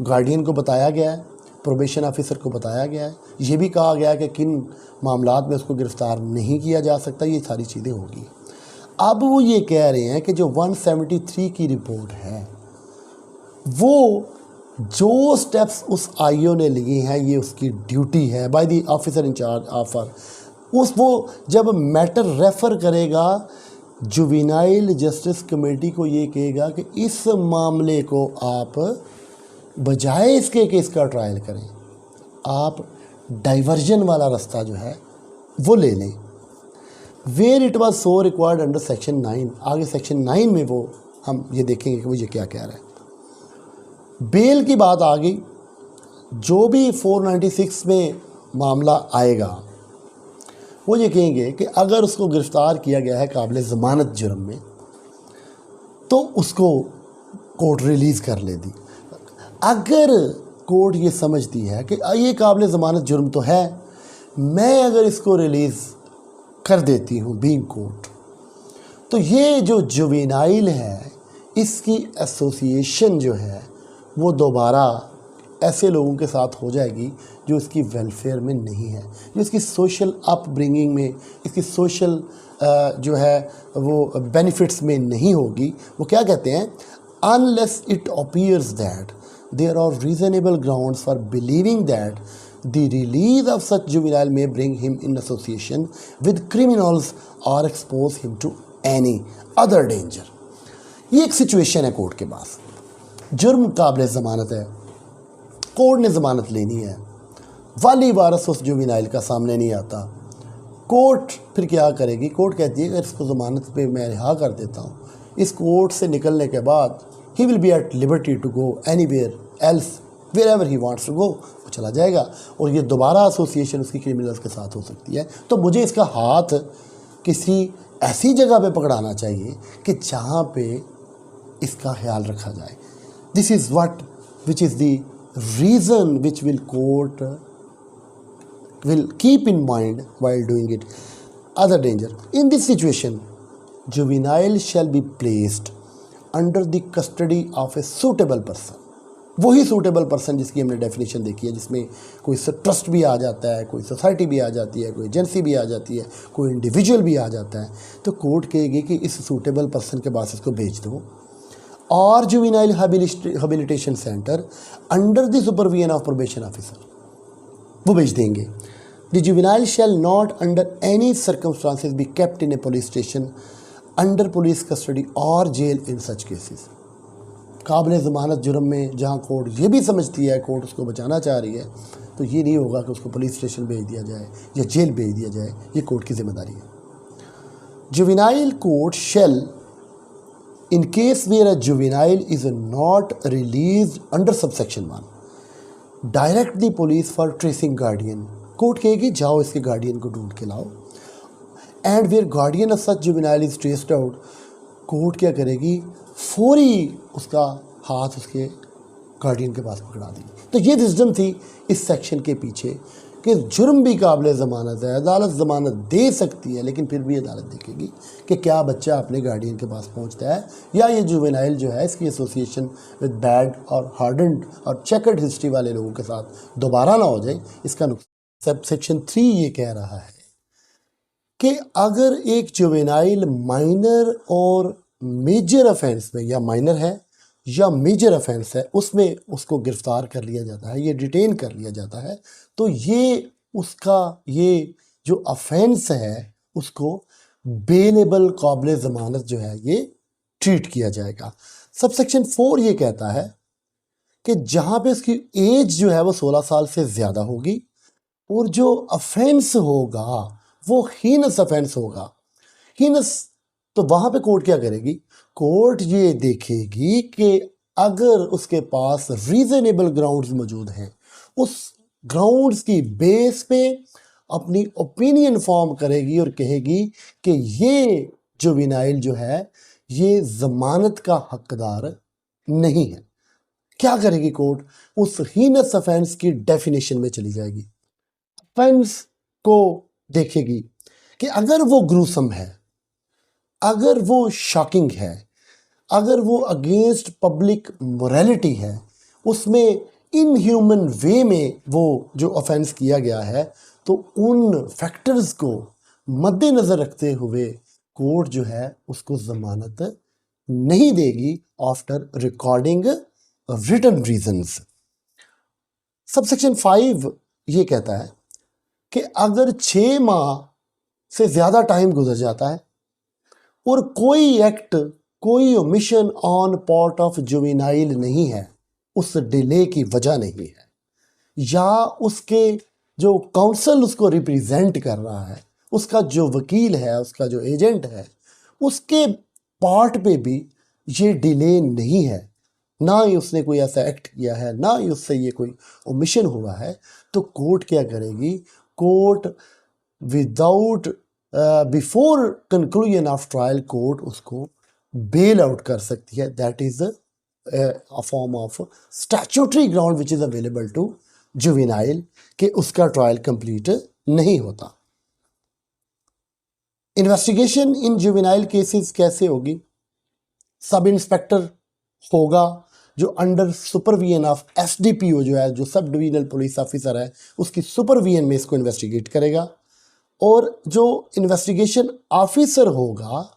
guardian को बताया गया है, प्रोबेशन ऑफिसर को बताया गया है, ये भी कहा गया है कि किन मामलात में उसको गिरफ़्तार नहीं किया जा सकता, ये सारी चीज़ें होगी। अब वो ये कह रहे हैं कि जो 173 की रिपोर्ट है वो जो स्टेप्स उस आईओ ने लिए हैं ये उसकी ड्यूटी है by the officer incharge offer वो जब मैटर रेफ़र करेगा जुवेनाइल जस्टिस कमेटी को ये कहेगा कि इस मामले को आप बजाय इसके कि इसका ट्रायल करें आप डाइवर्जन वाला रास्ता जो है वो ले लें। Where it was so required under section 9, आगे सेक्शन 9 में वो हम ये देखेंगे कि वो ये क्या कह रहा है। बेल की बात आ गई, जो भी 496 में मामला आएगा वो ये कहेंगे कि अगर उसको गिरफ़्तार किया गया है काबिल ज़मानत जुर्म में तो उसको कोर्ट रिलीज़ कर ले दी। अगर कोर्ट ये समझती है कि ये काबिल ज़मानत जुर्म तो है, मैं अगर इसको रिलीज़ कर देती हूँ बीइंग कोर्ट, तो ये जो जुवेनाइल है इसकी एसोसिएशन जो है वो दोबारा ऐसे लोगों के साथ हो जाएगी जो इसकी वेलफेयर में नहीं है, जो इसकी सोशल अपब्रिंगिंग में, इसकी सोशल जो है वो बेनिफिट्स में नहीं होगी। वो क्या कहते हैं, unless it appears that there are reasonable grounds for believing that the release of such juvenile may bring him in association with criminals or expose him to any other danger। ये एक situation है court के पास, जुर्म काबिल ज़मानत है, court ने ज़मानत लेनी है, वाली वारस उस जुवेनाइल का सामने नहीं आता, कोर्ट फिर क्या करेगी, कोर्ट कहती है अगर इसको ज़मानत पे मैं रिहा कर देता हूँ, इस कोर्ट से निकलने के बाद he will be at liberty to go anywhere else wherever he wants to go, वो चला जाएगा और ये दोबारा एसोसिएशन उसकी क्रिमिनल्स के साथ हो सकती है। तो मुझे इसका हाथ किसी ऐसी जगह पे पकड़ाना चाहिए कि जहाँ पे इसका ख्याल रखा जाए। This is what which is the reason which will court will keep in mind while doing it. Other danger. In this situation, juvenile shall be placed under the custody of a suitable person. वही suitable person जिसकी हमने definition देखी है, जिसमें कोई trust भी आ जाता है, कोई सोसाइटी भी आ जाती है, कोई एजेंसी भी आ जाती है, कोई इंडिविजुअल भी आ जाता है, तो कोर्ट कहेगी कि इस सूटेबल पर्सन के पास इसको भेज दो और juvenile habilitation centre under the supervision of probation officer, वो भेज देंगे. The juvenile shall not under any circumstances B kept in A police station under police custody और जेल इन सच केसेस. काबिल ज़मानत जुर्म में जहाँ कोर्ट ये भी समझती है, कोर्ट उसको बचाना चाह रही है, तो ये नहीं होगा कि उसको पुलिस स्टेशन भेज दिया जाए या जेल भेज दिया जाए, ये कोर्ट की जिम्मेदारी है. Juvenile court shall in case where a juvenile is not release under subsection 1 direct the police for tracing guardian. Court कहेगी जाओ इसके गार्डियन को ढूंढ के लाओ. And where guardian of such juvenile is traced out, court क्या करेगी, फौरी उसका हाथ उसके गार्डियन के पास पकड़ा देगी. तो ये विजडम थी इस सेक्शन के पीछे कि जुर्म भी काबिल ज़मानत है, अदालत ज़मानत दे सकती है, लेकिन फिर भी अदालत देखेगी कि क्या बच्चा अपने गार्डियन के पास पहुंचता है या ये जुवेनाइल जो है इसकी एसोसिएशन विद बैड और हार्डन्ड और चेकर्ड हिस्ट्री वाले लोगों के साथ दोबारा ना हो जाए, इसका नुकसान. सब सेक्शन 3 ये कह रहा है कि अगर एक जुवेनाइल माइनर और मेजर ऑफेंस में, या माइनर है या मेजर ऑफेंस है, उसमें उसको गिरफ्तार कर लिया जाता है, ये डिटेन कर लिया जाता है, तो ये उसका ये जो ऑफेंस है उसको बेलेबल काबिल ज़मानत जो है ये ट्रीट किया जाएगा. सबसेक्शन 4 ये कहता है कि जहाँ पे उसकी एज जो है वो 16 साल से ज़्यादा होगी और जो ऑफेंस होगा वो हीनस ऑफेंस होगा. हीनस, तो वहाँ पे कोर्ट क्या करेगी, कोर्ट ये देखेगी कि अगर उसके पास रीजनेबल ग्राउंड्स मौजूद हैं, उस ग्राउंड्स की बेस पे अपनी ओपिनियन फॉर्म करेगी और कहेगी कि ये जुवेनाइल जो है ये ज़मानत का हकदार नहीं है. क्या करेगी कोर्ट, उस हीनस ऑफेंस की डेफिनेशन में चली जाएगी. ऑफेंस को देखेगी कि अगर वो ग्रूसम है, अगर वो शॉकिंग है, अगर वो अगेंस्ट पब्लिक मोरालिटी है, उसमें इनह्यूमन वे में वो जो ऑफेंस किया गया है, तो उन फैक्टर्स को मद्देनज़र रखते हुए कोर्ट जो है उसको ज़मानत नहीं देगी after recording written reasons. Subsection 5 ये कहता है कि अगर 6 माह से ज़्यादा टाइम गुजर जाता है और कोई एक्ट, कोई omission on part of juvenile नहीं है, उस डिले की वजह नहीं है, या उसके जो काउंसल उसको रिप्रेजेंट कर रहा है, उसका जो वकील है, उसका जो एजेंट है, उसके पार्ट पे भी ये डिले नहीं है, ना ही उसने कोई ऐसा एक्ट किया है, ना ही उससे ये कोई ओमिशन हुआ है, तो कोर्ट क्या करेगी, court without before conclusion of trial court उसको बेल आउट कर सकती है. That is a form of statutory ground which is available to juvenile कि उसका ट्रायल कंप्लीट नहीं होता. इन्वेस्टिगेशन इन जुवेनाइल केसेस कैसे होगी, सब इंस्पेक्टर होगा जो अंडर सुपरविजन ऑफ एसडीपीओ जो है, जो सब डिविजनल पुलिस ऑफिसर है, उसकी सुपरविजन में इसको इन्वेस्टिगेट करेगा. और जो इन्वेस्टिगेशन ऑफिसर होगा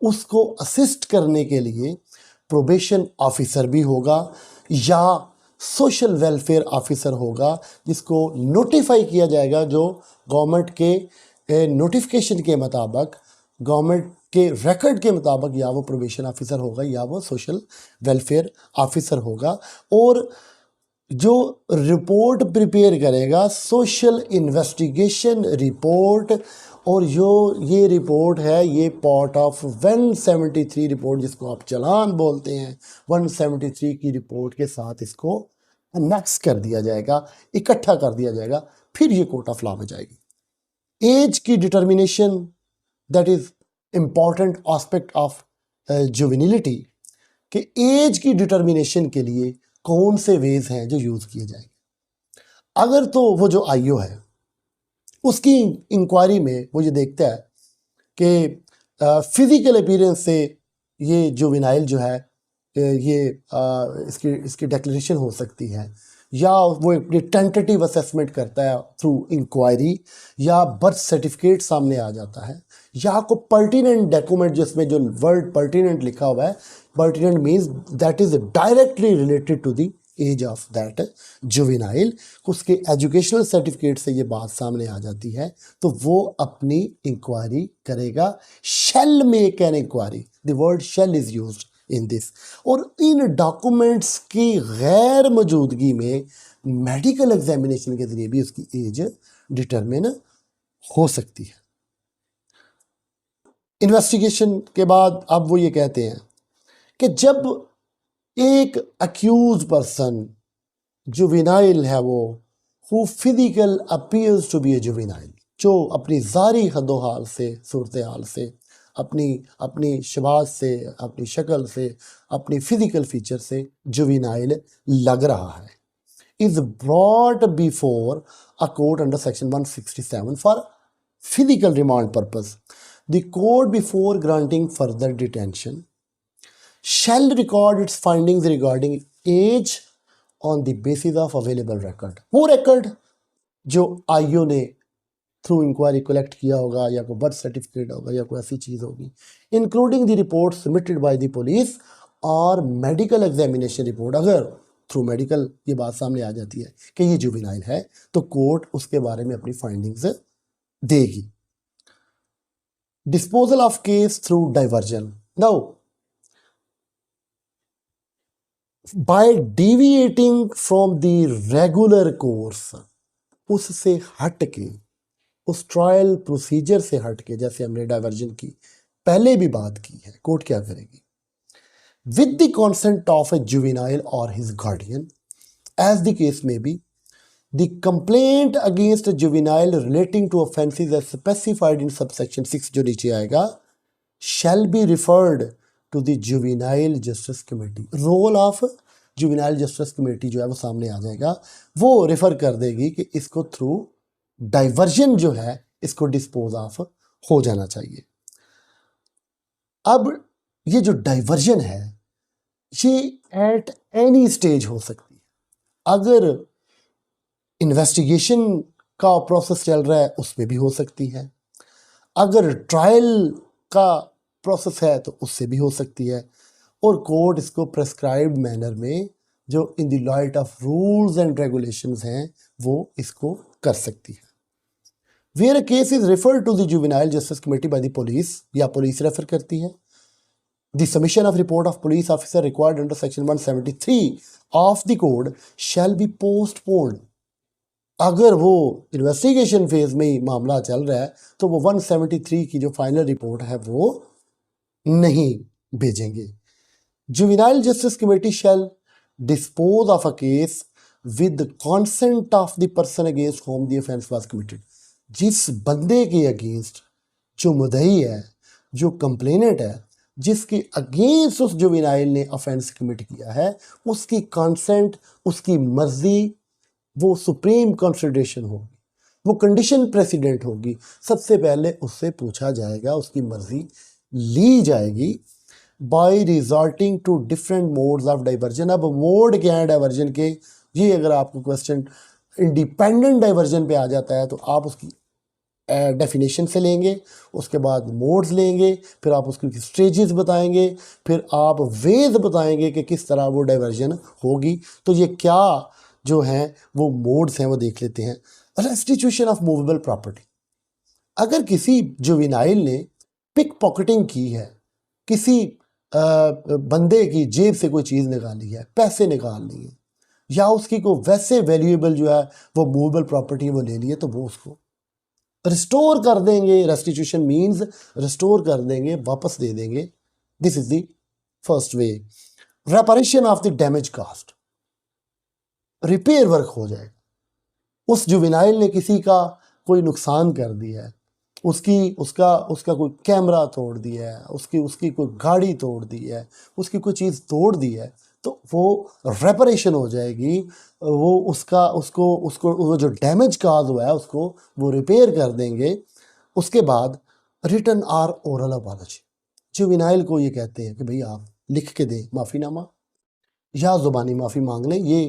उसको असिस्ट करने के लिए प्रोबेशन ऑफिसर भी होगा या सोशल वेलफेयर ऑफिसर होगा, जिसको नोटिफाई किया जाएगा, जो गवर्नमेंट के नोटिफिकेशन के मुताबिक, गवर्नमेंट के रिकॉर्ड के मुताबिक या वो प्रोबेशन ऑफिसर होगा या वो सोशल वेलफेयर ऑफिसर होगा. और जो रिपोर्ट प्रिपेयर करेगा, सोशल इन्वेस्टिगेशन रिपोर्ट, और ये रिपोर्ट है, ये पार्ट ऑफ 173 रिपोर्ट जिसको आप चालान बोलते हैं, 173 की रिपोर्ट के साथ इसको अनेक्स कर दिया जाएगा, इकट्ठा कर दिया जाएगा, फिर ये कोर्ट ऑफ लॉ में जाएगी. एज की determination, that is important aspect of juvenility, कि एज की डिटर्मिनेशन के लिए कौन से वेज हैं जो यूज़ किए जाएंगे. अगर तो वो जो आईओ है उसकी इंक्वायरी में वो ये देखता है कि फिजिकल अपीयरेंस से ये जुवेनाइल जो है ये इसकी डिक्लेरेशन हो सकती है, या वो एक टेंटेटिव असेसमेंट करता है थ्रू इंक्वायरी, या बर्थ सर्टिफिकेट सामने आ जाता है, या कोई पर्टिनेंट डॉक्यूमेंट जिसमें जो वर्ड पर्टिनेंट लिखा हुआ है, pertinent means that is directly related to the age of that juvenile, उसके एजुकेशनल सर्टिफिकेट से ये बात सामने आ जाती है, तो वो अपनी इंक्वायरी करेगा। Shall make an inquiry, the word shall is used in this. और इन डॉक्यूमेंट्स की गैर मौजूदगी में मेडिकल एग्जामिनेशन के जरिए भी उसकी एज डिटरमिन हो सकती है। इन्वेस्टिगेशन के बाद अब वो ये कहते हैं कि जब एक अक्यूज पर्सन जुवेनाइल है, वो who physical appears to be a juvenile, जो अपनी ज़ारी हदोहाल से, सूरत हाल से, अपनी शबाज से, अपनी शक्ल से, अपनी फिजिकल फीचर से जुवेनाइल लग रहा है, is brought before a court under section 167 for physical remand purpose, the court before granting further detention shall record its findings regarding age on the basis of available record। वो record जो IO ने through inquiry collect किया होगा, या कोई birth certificate होगा, या कोई ऐसी चीज़ होगी, including the report submitted by the police और मेडिकल एग्जामिनेशन रिपोर्ट। अगर थ्रू मेडिकल ये बात सामने आ जाती है कि ये जुवेनाइल है, तो कोर्ट उसके बारे में अपनी फाइंडिंग्स देगी। Disposal of case through diversion. Now by deviating from the regular course, उससे हट के, उस ट्रायल प्रोसीजर से हट के, जैसे हमने डाइवर्जन की पहले भी बात की है, कोर्ट क्या करेगी? With the consent of a juvenile और his guardian, as the case may be, the complaint against juvenile relating to offences as specified in subsection 6 जो नीचे आएगा, shall be referred to the juvenile justice committee. Role of juvenile justice committee जो है वो सामने आ जाएगा, वो refer कर देगी कि इसको थ्रू डाइवर्जन जो है इसको डिस्पोज ऑफ हो जाना चाहिए। अब ये जो डाइवर्जन है ये एट एनी स्टेज हो सकती है। अगर इन्वेस्टिगेशन का प्रोसेस चल रहा है उसमें भी हो सकती है, अगर ट्रायल का प्रोसेस है तो उससे भी हो सकती है, और कोर्ट इसको प्रेस्क्राइब्ड मैनर में, जो in the light of rules and regulations हैं, वो इसको कर सकती है। Where a case is referred to the juvenile justice committee by the police, या पुलिस रेफर करती है, the submission of report of police officer required under section 173 of the code shall be postponed. अगर वो investigation phase में ही मामला चल रहा है तो वो 173 की जो फाइनल रिपोर्ट है वो नहीं भेजेंगे। Juvenile justice committee shell dispose of a case with consent of the person against whom the offence was committed. जिस बंदे के अगेंस्ट जो मुद्दई है, जो कंप्लेनेंट है, जिसके अगेंस्ट उस जुवेनाइल ने ऑफेंस कमिट किया है, उसकी कंसेंट, उसकी मर्जी, वो सुप्रीम कंसिडरेशन होगी, वो कंडीशन प्रेसिडेंट होगी। सबसे पहले उससे पूछा जाएगा, उसकी मर्जी ली जाएगी by resorting to different modes of diversion. अब मोड क्या है डाइवर्जन के, ये अगर आपको क्वेश्चन इंडिपेंडेंट डाइवर्जन पे आ जाता है तो आप उसकी डेफिनेशन से लेंगे, उसके बाद मोड्स लेंगे, फिर आप उसकी स्टेजेस बताएंगे, फिर आप वेज बताएंगे कि किस तरह वो डाइवर्जन होगी। तो ये क्या जो हैं वो मोड्स हैं वो देख लेते हैं। Restitution of movable property. अगर किसी जुवेनाइल ने पिक पॉकेटिंग की है, किसी बंदे की जेब से कोई चीज़ निकाली है, पैसे निकाल लिए, या उसकी कोई वैसे वैल्यूएबल जो है वो मूवेबल प्रॉपर्टी वो ले लिए, तो वो उसको रिस्टोर कर देंगे। रेस्टिट्यूशन मीन्स रिस्टोर कर देंगे, वापस दे देंगे। This is the first way. Reparation of the damage cost, repair work हो जाएगा। उस जुवेनाइल ने किसी का कोई नुकसान कर दिया है, उसका कोई कैमरा तोड़ दिया है, उसकी कोई गाड़ी तोड़ दी है, उसकी कोई चीज़ तोड़ दी है, तो वो रेपरेशन हो जाएगी, वो उसका उसको उसको वो जो डैमेज काज हुआ है उसको वो रिपेयर कर देंगे। उसके बाद return or oral apology, juvenile को ये कहते हैं कि भाई आप लिख के दें माफ़ीनामा या ज़ुबानी माफ़ी मांग लें। ये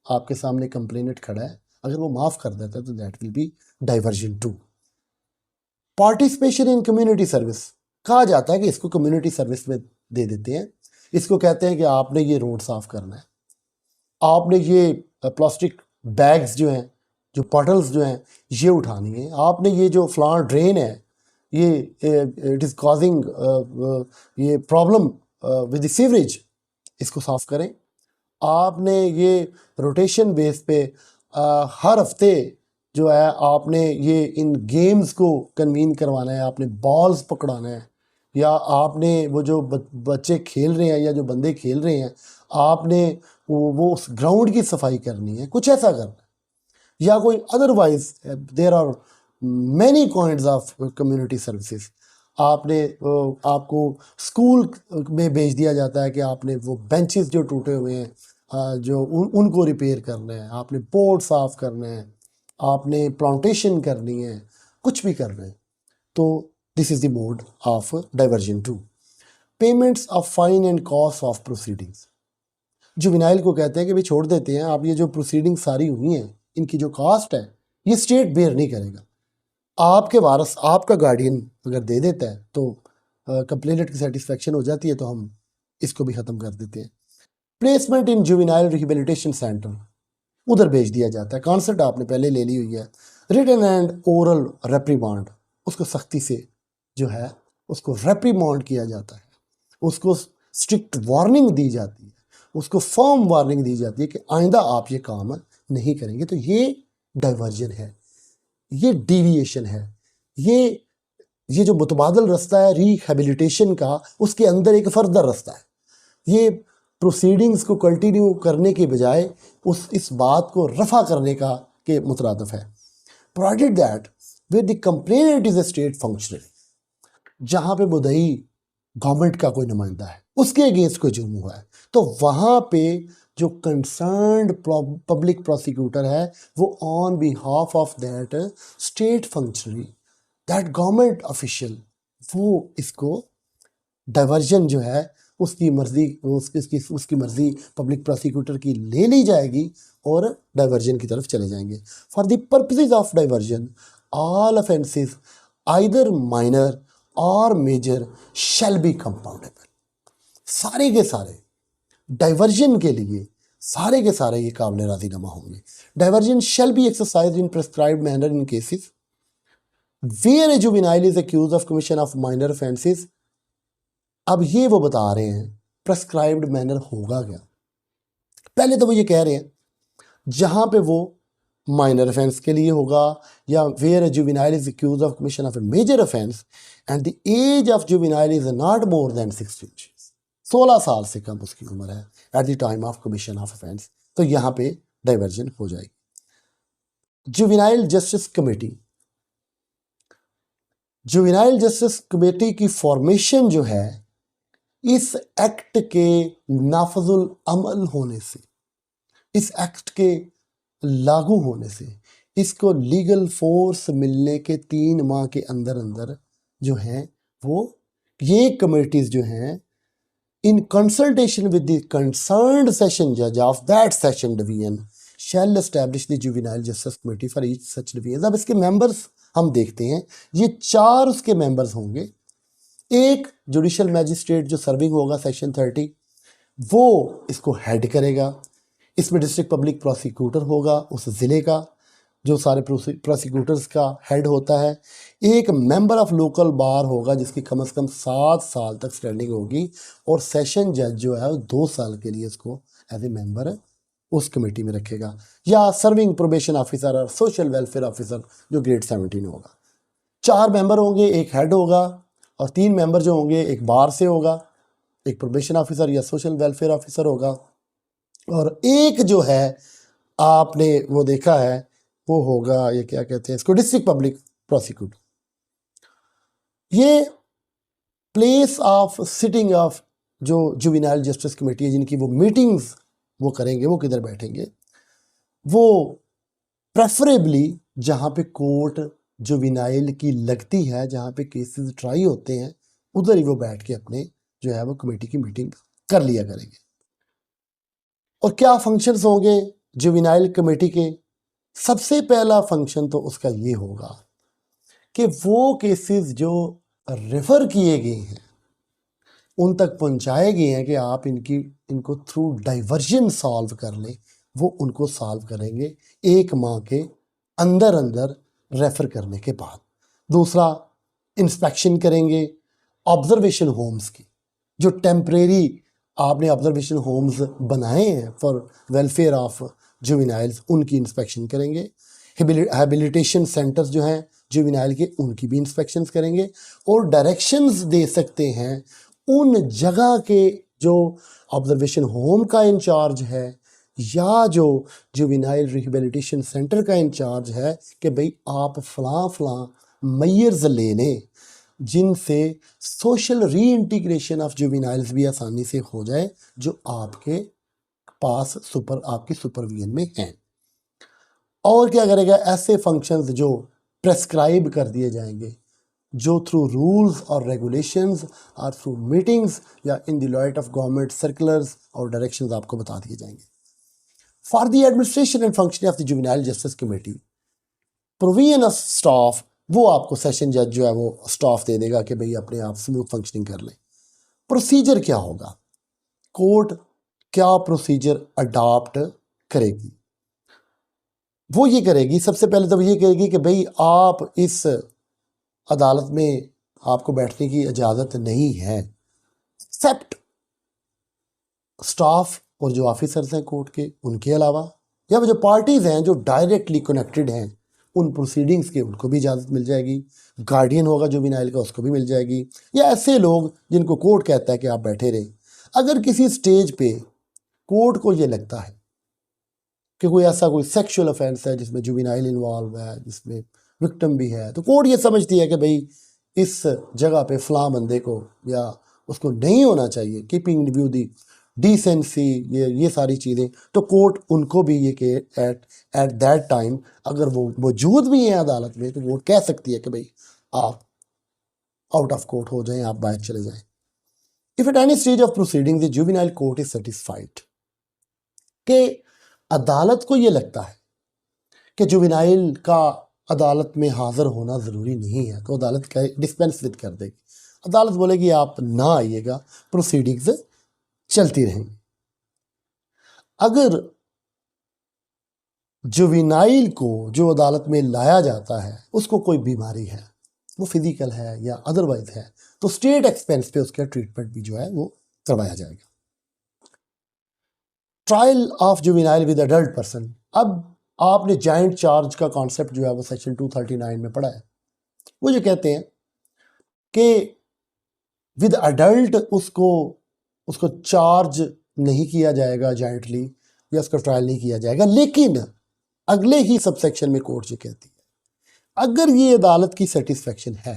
आपके सामने कंप्लेनेंट खड़ा है, अगर वो माफ़ कर देता है तो that will B diversion 2। Participation in community service, कहा जाता है कि इसको कम्युनिटी सर्विस में दे देते हैं। इसको कहते हैं कि आपने ये रोड साफ करना है, आपने ये प्लास्टिक बैग्स जो हैं, जो पटल्स जो हैं ये उठानी है, आपने ये जो फ्लावर ड्रेन है ये इट इज़ कॉजिंग ये प्रॉब्लम विद द सीवरेज, इसको साफ करें। आपने ये रोटेशन बेस पे हर हफ्ते जो है आपने ये इन गेम्स को कन्वीन करवाना है, आपने बॉल्स पकड़ाना है, या आपने वो जो बच्चे खेल रहे हैं या जो बंदे खेल रहे हैं आपने वो उस ग्राउंड की सफाई करनी है, कुछ ऐसा करना है। या कोई otherwise there are many kinds of community services. आपने आपको स्कूल में भेज दिया जाता है कि आपने वो बेंचेस जो टूटे हुए हैं जो उनको रिपेयर करना है, आपने बोर्ड साफ करना है, आपने प्लांटेशन करनी है, कुछ भी करना है। तो this is the mode of diversion 2। Payments of fine and cost of proceedings, juvenile को कहते हैं कि भाई छोड़ देते हैं, आप ये जो प्रोसीडिंग्स सारी हुई हैं इनकी जो कास्ट है ये स्टेट बेयर नहीं करेगा, आपके वारस आपका गार्डियन अगर दे देता है तो कंप्लेनेंट की सेटिस्फेक्शन हो जाती है, तो हम इसको भी ख़त्म कर देते हैं। प्लेसमेंट इन जुवेनाइल रिहेबिलिटेशन सेंटर, उधर भेज दिया जाता है। कॉन्सेप्ट आपने पहले ले ली हुई है। रिटन एंड ओरल रेप्रीमांड, उसको सख्ती से जो है उसको रेप्रीमांड किया जाता है, उसको स्ट्रिक्ट वार्निंग दी जाती है, उसको फर्म वार्निंग दी जाती है कि आइंदा आप ये काम नहीं करेंगे। तो ये डाइवर्जन है, ये डिविएशन है, ये जो मुतबादल रास्ता है रिहेबिलिटेशन का, उसके अंदर एक फर्दर रास्ता है। ये प्रोसीडिंग्स को कंटिन्यू करने के बजाय इस बात को रफा करने का के मुतरादिफ है। Provided that with the complainant is a state functionary, जहाँ पे मुद्दई गवर्नमेंट का कोई नुमाइंदा है, उसके अगेंस्ट कोई जुर्म हुआ है, तो वहाँ पे जो कंसर्न्ड पब्लिक प्रोसिक्यूटर है वो on behalf of that state functionary, that government official, वो इसको डाइवर्जन जो है उसकी मर्जी उसकी मर्जी पब्लिक प्रोसिक्यूटर की ले ली जाएगी और डाइवर्जन की तरफ चले जाएंगे। For the purposes of diversion all offences either minor और मेजर शैल बी कंपाउंडेबल, सारे के सारे डाइवर्जन के लिए सारे के सारे ये काबिल राजीनामा होंगे। Diversion shall be exercise in prescribed manner in cases where a juvenile is accused of commission of minor offences. अब ये वो बता रहे हैं प्रेस्क्राइब्ड मैनर होगा क्या। पहले तो वो ये कह रहे हैं जहां पे वो माइनर ऑफेंस के लिए होगा, या where a juvenile is accused of commission of a major offence and the age of juvenile is not more than 16 साल से कम उसकी उम्र है at the time of commission of offence, तो यहाँ पे डाइवर्जन हो जाएगी। Juvenile justice committee, juvenile justice committee की फॉर्मेशन जो है इस एक्ट के नाफजुल अमल होने से, इस एक्ट के लागू होने से, इसको लीगल फोर्स मिलने के 3 माह के अंदर अंदर जो हैं वो ये कमेटीज जो हैं in consultation with the concerned session judge of that session division shall establish the juvenile justice committee for each such division। अब इसके मेंबर्स हम देखते हैं, ये 4 उसके मेंबर्स होंगे। एक जुडिशियल मैजिस्ट्रेट जो सर्विंग होगा सेक्शन 30, वो इसको हेड करेगा। इसमें डिस्ट्रिक्ट पब्लिक प्रोसिक्यूटर होगा उस ज़िले का, जो सारे प्रोसिक्यूटर्स का हेड होता है। एक मेंबर ऑफ लोकल बार होगा जिसकी कम से कम 7 साल तक स्टैंडिंग होगी, और सेशन जज जो है वो 2 साल के लिए इसको एज ए मेंबर उस कमेटी में रखेगा। या सर्विंग प्रोबेशन ऑफिसर और सोशल वेलफेयर ऑफिसर जो ग्रेड 17 होगा। 4 मेंबर होंगे, एक हेड होगा, और 3 मेंबर जो होंगे एक बार से होगा, एक प्रोबेशन ऑफिसर या सोशल वेलफेयर ऑफिसर होगा, और एक जो है आपने वो देखा है वो होगा, ये क्या कहते हैं इसको, डिस्ट्रिक्ट पब्लिक प्रोसिक्यूटर। ये प्लेस ऑफ सिटिंग ऑफ जो जुवेनाइल जस्टिस कमेटी है जिनकी वो मीटिंग्स वो करेंगे, वो किधर बैठेंगे, वो प्रेफरेबली जहाँ पे कोर्ट जुवेनाइल की लगती है, जहाँ पे केसेस ट्राई होते हैं, उधर ही वो बैठ के अपने जो है वो कमेटी की मीटिंग कर लिया करेंगे। और क्या फंक्शंस होंगे जुवेनाइल कमेटी के? सबसे पहला फंक्शन तो उसका ये होगा कि वो केसेस जो रेफर किए गए हैं उन तक पहुंचाए गए हैं कि आप इनको थ्रू डाइवर्जन सॉल्व कर लें, वो उनको सॉल्व करेंगे 1 माह के अंदर अंदर रेफर करने के बाद। दूसरा, इंस्पेक्शन करेंगे ऑब्जर्वेशन होम्स की, जो टेम्परेरी आपने ऑब्जर्वेशन होम्स बनाए हैं फॉर वेलफेयर ऑफ जुवेनाइल्स, उनकी इंस्पेक्शन करेंगे। हैबिलिटेशन सेंटर्स जो हैं जुवेनाइल के, उनकी भी इंस्पेक्शंस करेंगे और डायरेक्शंस दे सकते हैं उन जगह के जो ऑब्जर्वेशन होम का इंचार्ज है या जो जुवेनाइल रिहेबिलिटेशन सेंटर का इंचार्ज है कि भाई आप फलां मेयर्स ले लें जिनसे social re integration of juveniles भी आसानी से हो जाए, जो आपके पास आपकी सुपरविजन में हैं। और क्या करेगा? ऐसे फंक्शंस जो प्रेस्क्राइब कर दिए जाएंगे, जो थ्रू रूल्स और रेगुलेशंस और थ्रू मीटिंग्स या इन the light of government circulars और डायरेक्शंस आपको बता दिए जाएंगे। For the administration and functioning of the juvenile justice committee, provision of staff, वो आपको सेशन जज जो है वो स्टाफ दे देगा कि भाई अपने आप स्मूथ फंक्शनिंग कर लें। प्रोसीजर क्या होगा? कोर्ट क्या प्रोसीजर अडॉप्ट करेगी? वो ये करेगी, सबसे पहले तो ये कहेगी कि भाई आप इस अदालत में आपको बैठने की इजाज़त नहीं है, एक्सेप्ट स्टाफ और जो ऑफिसर्स हैं कोर्ट के, उनके अलावा, या वो जो पार्टीज़ हैं जो डायरेक्टली कनेक्टेड हैं उन प्रोसीडिंग्स के, उनको भी इजाज़त मिल जाएगी। गार्डियन होगा जुवेनाइल का, उसको भी मिल जाएगी। या ऐसे लोग जिनको कोर्ट कहता है कि आप बैठे रहें। अगर किसी स्टेज पे कोर्ट को ये लगता है कि कोई ऐसा कोई सेक्सुअल ऑफेंस है जिसमें जुवेनाइल इन्वॉल्व है, जिसमें विक्टिम भी है, तो कोर्ट ये समझती है कि भाई इस जगह पे फलां बंदे को या उसको नहीं होना चाहिए, कीपिंग व्यू दी डिसेंसी, ये सारी चीज़ें, तो कोर्ट उनको भी ये कि एट दैट टाइम अगर वो मौजूद भी हैं अदालत में, तो कोर्ट कह सकती है कि भाई आप आउट ऑफ कोर्ट हो जाएं, आप बाहर चले जाएं। If at any stage of proceeding the juvenile court is satisfied कि अदालत को ये लगता है कि जुवेनाइल का अदालत में हाजिर होना ज़रूरी नहीं है, तो अदालत डिस्पेंस विद कर देगी। अदालत बोलेगी आप ना आइएगा, प्रोसीडिंग्स चलती रहेंगी। अगर जुवेनाइल को जो अदालत में लाया जाता है उसको कोई बीमारी है, वो फिजिकल है या अदरवाइज है, तो स्टेट एक्सपेंस पे उसका ट्रीटमेंट भी जो है वो करवाया जाएगा। Trial of juvenile with adult person, अब आपने जॉइंट चार्ज का कॉन्सेप्ट जो है वो सेक्शन 239 में पढ़ा है। वो जो कहते हैं कि विद अडल्ट उसको चार्ज नहीं किया जाएगा जॉइंटली, या उसका ट्रायल नहीं किया जाएगा, लेकिन अगले ही सबसेक्शन में कोर्ट ये कहती है अगर ये अदालत की सेटिस्फेक्शन है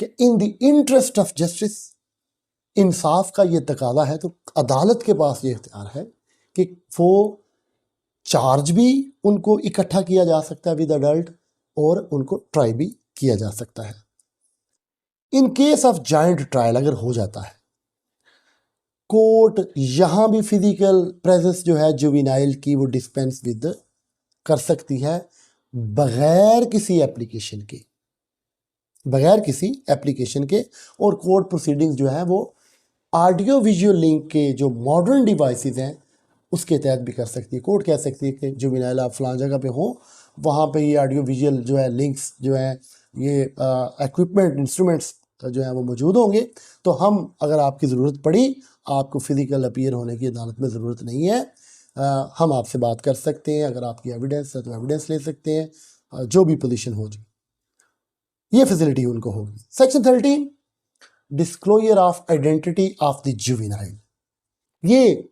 कि in the interest of justice, इंसाफ का ये तकाजा है, तो अदालत के पास ये इख्तियार है कि वो चार्ज भी उनको इकट्ठा किया जा सकता है विद अडल्ट, और उनको ट्राई भी किया जा सकता है। In case of joint trial अगर हो जाता है, कोर्ट यहां भी फिजिकल प्रेजेंस जो है जुवेनाइल की वो डिस्पेंस विद कर सकती है बगैर किसी एप्लीकेशन के, और कोर्ट प्रोसीडिंग्स जो है वो ऑडियो विजुअल लिंक के जो मॉडर्न डिवाइसेस हैं उसके तहत भी कर सकती है। कोर्ट कह सकती है कि जुवेनाइल आप फलां जगह पे हो, वहाँ पे ये ऑडियो विजुअल जो है लिंक्स जो है ये इक्विपमेंट इंस्ट्रूमेंट्स जो है वो मौजूद होंगे, तो हम अगर आपकी ज़रूरत पड़ी, आपको फिजिकल अपीयर होने की अदालत में ज़रूरत नहीं है, हम आपसे बात कर सकते हैं, अगर आपकी एविडेंस है तो एविडेंस ले सकते हैं, जो भी पोजीशन हो जी, ये फैसिलिटी उनको होगी। Section 13 disclosure of identity of the juvenile, ये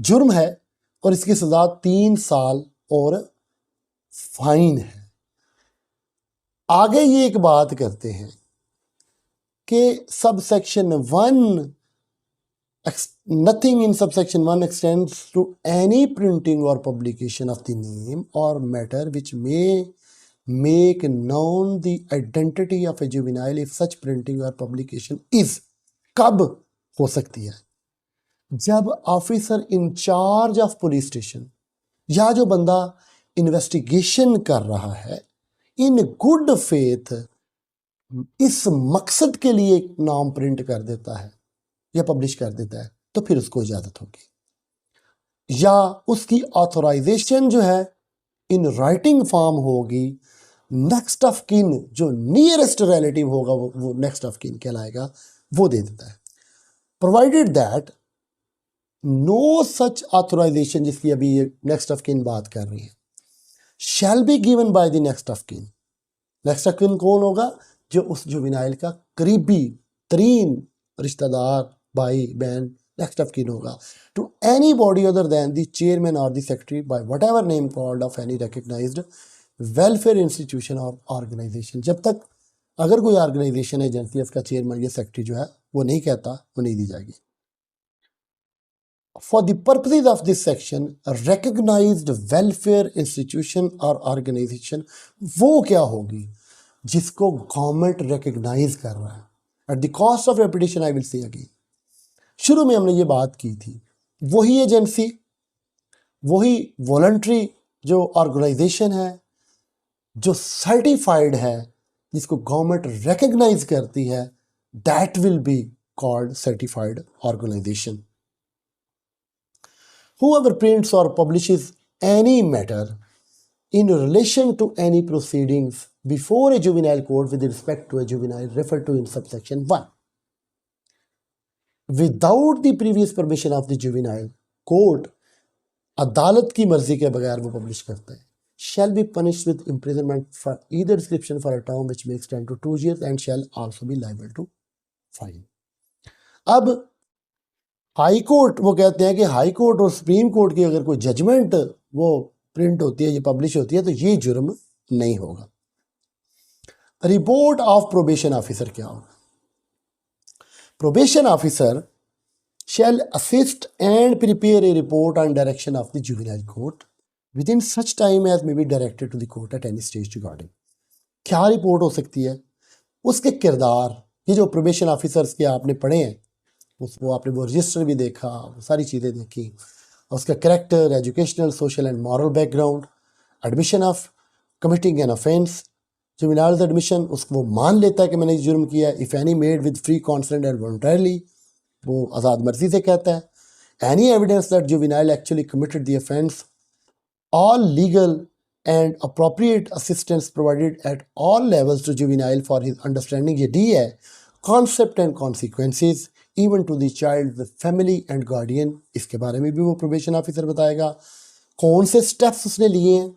जुर्म है और इसकी सज़ा 3 साल और फाइन है। आगे ये एक बात करते हैं कि subsection 1 nothing in subsection 1 extends to any printing or publication of the name or matter which may make known the identity of a juvenile if such printing or publication is कब हो सकती है? जब officer in charge of police station या जो बंदा investigation कर रहा है इन गुड फेथ इस मकसद के लिए एक नाम प्रिंट कर देता है या पब्लिश कर देता है तो फिर उसको इजाजत होगी, या उसकी ऑथराइजेशन जो है इन राइटिंग फॉर्म होगी, नेक्स्ट ऑफ किन जो नियरेस्ट रिलेटिव होगा वो नेक्स्ट ऑफ किन कहलाएगा, वो दे देता है। Provided that no such authorization, जिसकी अभी ये नेक्स्ट ऑफ किन बात कर रही है, shall be given by the next of किन। नेक्स्ट ऑफ किन कौन होगा? जो उस जुवेनाइल का करीबी तरीन रिश्तेदार, भाई बहन, नेक्स्ट ऑफ किन होगा। To anybody other than the chairman और the secretary by whatever name called of any recognised welfare institution और ऑर्गेनाइजेशन। जब तक अगर कोई ऑर्गेनाइजेशन एजेंसी उसका चेयरमैन या सेक्रेटरी जो है वो नहीं कहता, वो नहीं दी जाएगी। For the purposes of this section recognised welfare institution और ऑर्गेनाइजेशन वो क्या होगी? जिसको गवर्नमेंट रिकग्नाइज कर रहा है at the cost of reputation. I will say again, शुरू में हमने ये बात की थी, वही एजेंसी, वही वॉलंटरी जो ऑर्गेनाइजेशन है, जो सर्टिफाइड है, जिसको गवर्नमेंट रिकग्नाइज करती है, that will be called certified organization. Whoever prints or publishes any matter in relation to any proceedings before a juvenile court with respect to a juvenile referred to in subsection 1 without the previous permission of the juvenile court, अदालत की मर्जी के बगैर वो publish करता है, shall be punished with imprisonment for either description for a term which may extend to 2 years and shall also be liable to fine। अब high court, वो कहते हैं कि हाई कोर्ट और सुप्रीम कोर्ट की अगर कोई जजमेंट वो प्रिंट होती है, ये पब्लिश होती है, तो ये जुर्म नहीं होगा। रिपोर्ट ऑफ प्रोबेशन ऑफिसर क्या होगा? Probation officer shall assist and prepare a report on direction of the juvenile court within such time as may be directed to the court at any stage regarding। क्या report हो सकती है? उसके किरदार, ये जो प्रोबेशन ऑफिसर्स के आपने पढ़े हैं, वो आपने वो रजिस्टर भी देखा, वो सारी चीज़ें देखी, उसका character, educational, social and moral background, admission of committing an offence, juvenile's admission, उसको वो मान लेता है कि मैंने जुर्म किया, if any made with free consent and voluntarily, वो आज़ाद मर्जी से कहता है, any evidence that juvenile actually committed the offence, all legal and appropriate assistance provided at all levels to juvenile for his understanding. ये डी है, concept and consequences even to the child family and guardian, इसके बारे में भी वो probation officer बताएगा। कौन से स्टेप्स उसने लिए हैं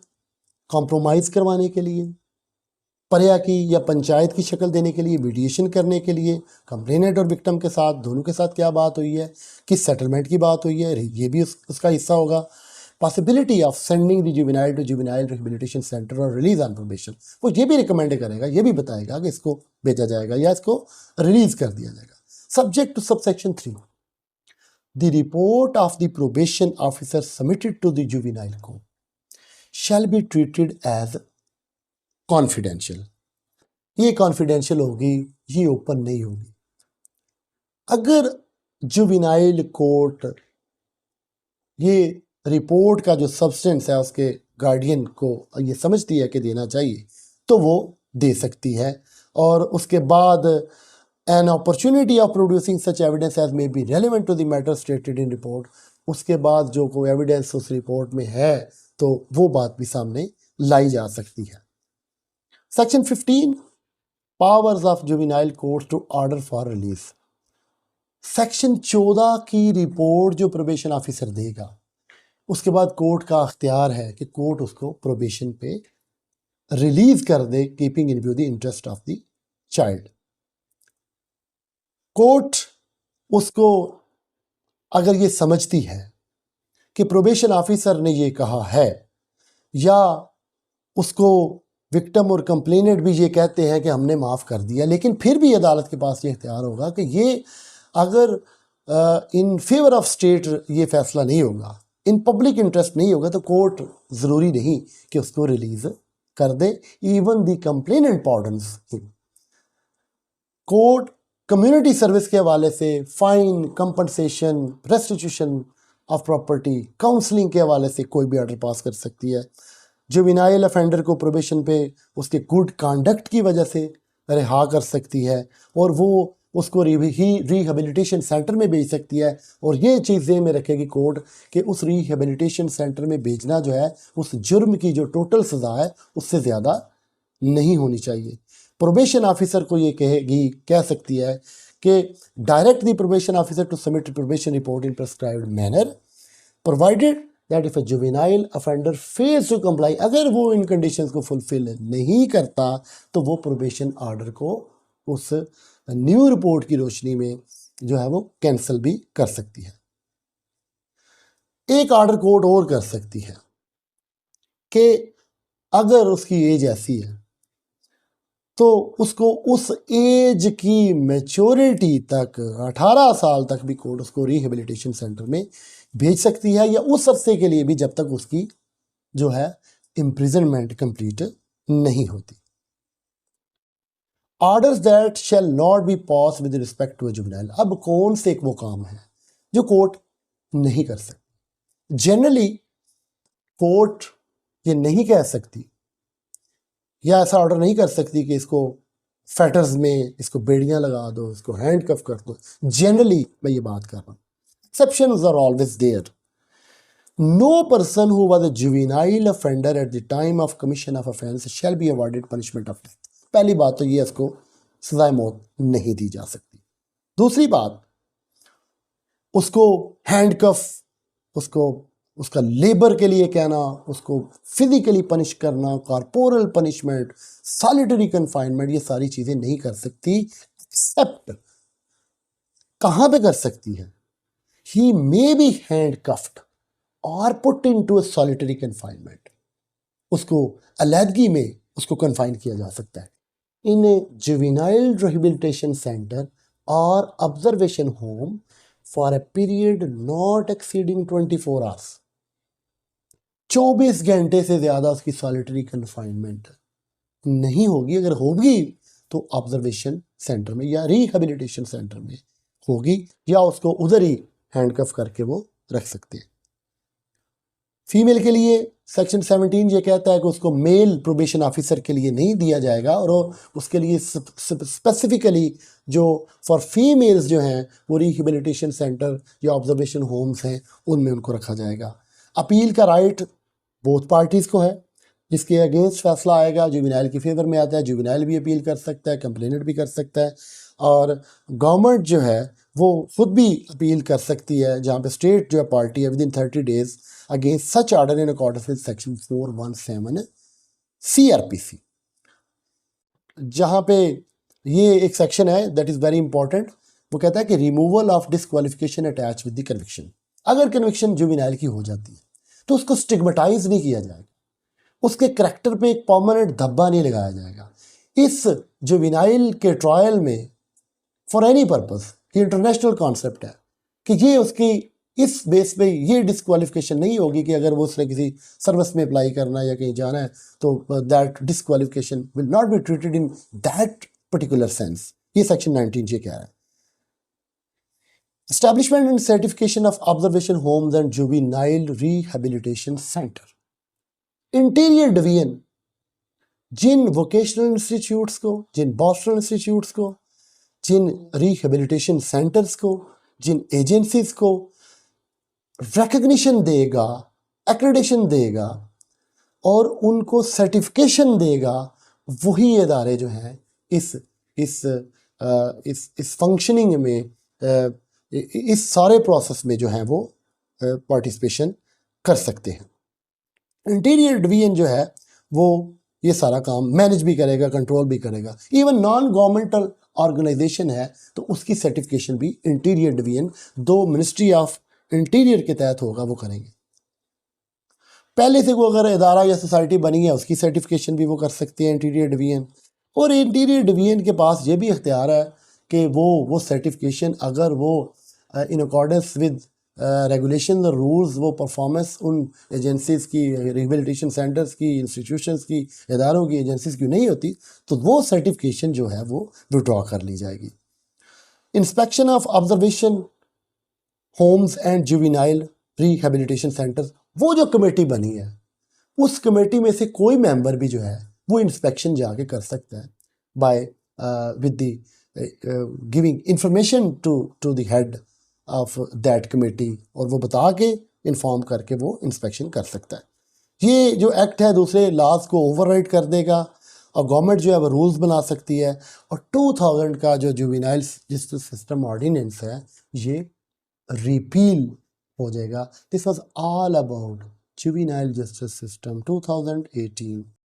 कॉम्प्रोमाइज़ करवाने के लिए, पर्या की या पंचायत की शक्ल देने के लिए, मीडिएशन करने के लिए, कंप्लेनेंट और विक्टिम के साथ दोनों के साथ क्या बात हुई है, किस सेटलमेंट की बात हुई है, ये भी उसका हिस्सा होगा। Possibility of sending the juvenile to juvenile rehabilitation centre और रिलीज ऑन प्रोबेशन, वो ये भी रिकमेंड करेगा, ये भी बताएगा कि इसको भेजा जाएगा या इसको रिलीज कर दिया जाएगा। Subject to subsection 3, the report of the probation officer submitted to the juvenile court shall be treated as confidential। ये confidential होगी, ये ओपन नहीं होगी। अगर जुवेनाइल कोर्ट ये रिपोर्ट का जो सब्सटेंस है उसके गार्डियन को ये समझती है कि देना चाहिए, तो वो दे सकती है, और उसके बाद an opportunity of producing such evidence as may be relevant to the matter stated in report, उसके बाद जो कोई एविडेंस उस रिपोर्ट में है तो वो बात भी सामने लाई जा सकती है। Section 15 powers of juvenile court to order for release. Section 14 की रिपोर्ट जो प्रोबेशन ऑफिसर देगा, उसके बाद कोर्ट का अख्तियार है कि कोर्ट उसको प्रोबेशन पे रिलीज कर दे, keeping in view the interest of the child. Court उसको अगर ये समझती है कि प्रोबेशन ऑफिसर ने ये कहा है, या उसको विक्टिम और कंप्लेनेंट भी ये कहते हैं कि हमने माफ़ कर दिया, लेकिन फिर भी अदालत के पास ये इख्तियार होगा कि ये अगर इन फेवर ऑफ स्टेट ये फैसला नहीं होगा, इन पब्लिक इंटरेस्ट नहीं होगा, तो कोर्ट ज़रूरी नहीं कि उसको रिलीज़ कर दे। Even the complainant pardons him. Court community service के हवाले से fine, compensation, restitution of property, counselling के हवाले से कोई भी ऑर्डर पास कर सकती है। जुवेनाइल ऑफेंडर को प्रोबेशन पे उसके गुड कंडक्ट की वजह से रिहा कर सकती है और वो उसको रिहेबिलिटेशन सेंटर में भेज सकती है। और ये चीज़ में रखेगी कोर्ट कि उस रिहेबिलिटेशन सेंटर में भेजना जो है उस जुर्म की जो टोटल सज़ा है उससे ज़्यादा नहीं होनी चाहिए। प्रोबेशन ऑफिसर को ये कह सकती है कि direct the probation officer to submit probation report in prescribed manner provided that if a juvenile offender fails to comply, अगर वो इन कंडीशंस को फुलफिल नहीं करता तो वो प्रोबेशन ऑर्डर को उस न्यू रिपोर्ट की रोशनी में जो है वो कैंसिल भी कर सकती है। एक ऑर्डर कोर्ट और कर सकती है कि अगर उसकी एज ऐसी है तो उसको उस एज की मैच्योरिटी तक 18 साल तक भी कोर्ट उसको रिहेबिलिटेशन सेंटर में भेज सकती है, या उस अरसे के लिए भी जब तक उसकी जो है इम्प्रिजनमेंट कंप्लीट नहीं होती। Orders that shall not be pass with respect to a juvenile. अब कौन से वो काम है जो कोर्ट नहीं कर सकती? जनरली कोर्ट ये नहीं कह सकती या ऐसा ऑर्डर नहीं कर सकती कि इसको फेटर्स में इसको बेड़ियां लगा दो, इसको हैंडकफ कर दो। जनरली मैं ये बात कर रहा हूँ, exceptions are always there. No person who was a juvenile offender at the time of commission of offense shall be awarded punishment of death. पहली बात तो ये इसको सजाए मौत नहीं दी जा सकती। दूसरी बात, उसको हैंडकफ, उसको उसका लेबर के लिए कहना, उसको फिजिकली पनिश करना, कॉर्पोरल पनिशमेंट, सॉलिटरी कन्फाइनमेंट, ये सारी चीज़ें नहीं कर सकती। एक्सेप्ट कहाँ पे कर सकती है? He may be handcuffed or put into a solitary confinement. उसको अलहदगी में उसको कन्फाइन किया जा सकता है। इन ए जुवेनाइल रिहेबिलिटेशन सेंटर और observation home for a period not exceeding 24 hours. 24 घंटे से ज़्यादा उसकी सॉलिटरी कन्फाइनमेंट नहीं होगी। अगर होगी तो ऑब्जर्वेशन सेंटर में या रिहेबिलिटेशन सेंटर में होगी, या उसको उधर ही हैंडकफ करके वो रख सकते हैं। फीमेल के लिए सेक्शन 17 ये कहता है कि उसको मेल प्रोबेशन ऑफिसर के लिए नहीं दिया जाएगा, और उसके लिए स्पेसिफिकली जो फॉर फीमेल्स जो हैं वो रिहेबिलिटेशन सेंटर या ऑब्जर्वेशन होम्स हैं उनमें उनको रखा जाएगा। अपील का राइट बोथ पार्टीज़ को है। जिसके अगेंस्ट फैसला आएगा जुवेनाइल की फेवर में आता है, जुवेनाइल भी अपील कर सकता है, कंप्लेनेंट भी कर सकता है, और गवर्नमेंट जो है वो खुद भी अपील कर सकती है, जहाँ पे स्टेट जो है पार्टी है, with in 30 days against such order in accordance with section 417 CRPC। जहाँ पे ये एक सेक्शन है दैट इज़ वेरी इंपॉर्टेंट, वो कहता है कि removal of disqualification attach with the conviction. अगर कन्विक्शन जुवेनाइल की हो जाती है तो उसको स्टिग्मेटाइज नहीं किया जाएगा, उसके करैक्टर पे एक परमानेंट धब्बा नहीं लगाया जाएगा। इस जुवेनाइल के ट्रायल में फॉर एनी पर्पस, ये इंटरनेशनल कॉन्सेप्ट है कि ये उसकी इस बेस पे ये डिस्क्वालिफिकेशन नहीं होगी कि अगर वो उसने किसी सर्विस में अप्लाई करना है या कहीं जाना है तो that disqualification will not be treated in that particular sense. ये सेक्शन 19 ये कह रहा है। Establishment and certification of observation homes and juvenile rehabilitation center। Interior division जिन वोकेशनल इंस्टीट्यूट्स को, जिन बॉस्टन इंस्टीट्यूट्स को, जिन रिहेबिलिटेशन सेंटर्स को, जिन एजेंसीज को रिकग्निशन देगा, एक्रेडिशन देगा और उनको सर्टिफिकेशन देगा, वही इदारे जो हैं इस फंक्शनिंग में इस सारे प्रोसेस में जो है वो पार्टिसिपेशन कर सकते हैं। इंटीरियर डिवीजन जो है वो ये सारा काम मैनेज भी करेगा, कंट्रोल भी करेगा। इवन नॉन गवर्नमेंटल ऑर्गेनाइजेशन है तो उसकी सर्टिफिकेशन भी इंटीरियर डिवीजन, दो मिनिस्ट्री ऑफ इंटीरियर के तहत होगा, वो करेंगे। पहले से कोई अगर इदारा या सोसाइटी बनी है उसकी सर्टिफिकेशन भी वो कर सकते हैं इंटीरियर डिवीजन। और इंटीरियर डिवीजन के पास ये भी इख्तियार है कि वो सर्टिफिकेशन अगर वो इन अकॉर्डेंस विद रेगुलेशन और रूल्स वो परफॉर्मेंस उन एजेंसीज़ की, रिहेबिलिटेशन सेंटर्स की, इंस्टीट्यूशंस की, इदारों की, एजेंसीज़ की नहीं होती, तो वो सर्टिफिकेशन जो है वो विड्रॉ कर ली जाएगी। Inspection of observation homes and juvenile rehabilitation centres, वो जो कमेटी बनी है उस कमेटी में से कोई मेंबर भी जो है वो इंस्पेक्शन जाके कर सकता है by with the giving information to the head of that committee, और वो बता के इन्फॉर्म करके वो इंस्पेक्शन कर सकता है। ये जो एक्ट है दूसरे लॉज को ओवरराइड कर देगा और गवर्नमेंट जो है वो रूल्स बना सकती है। और 2000 का जो जुवेनाइल जस्टिस सिस्टम ऑर्डिनेंस है ये रिपील हो जाएगा। This was all about juvenile justice system 2018।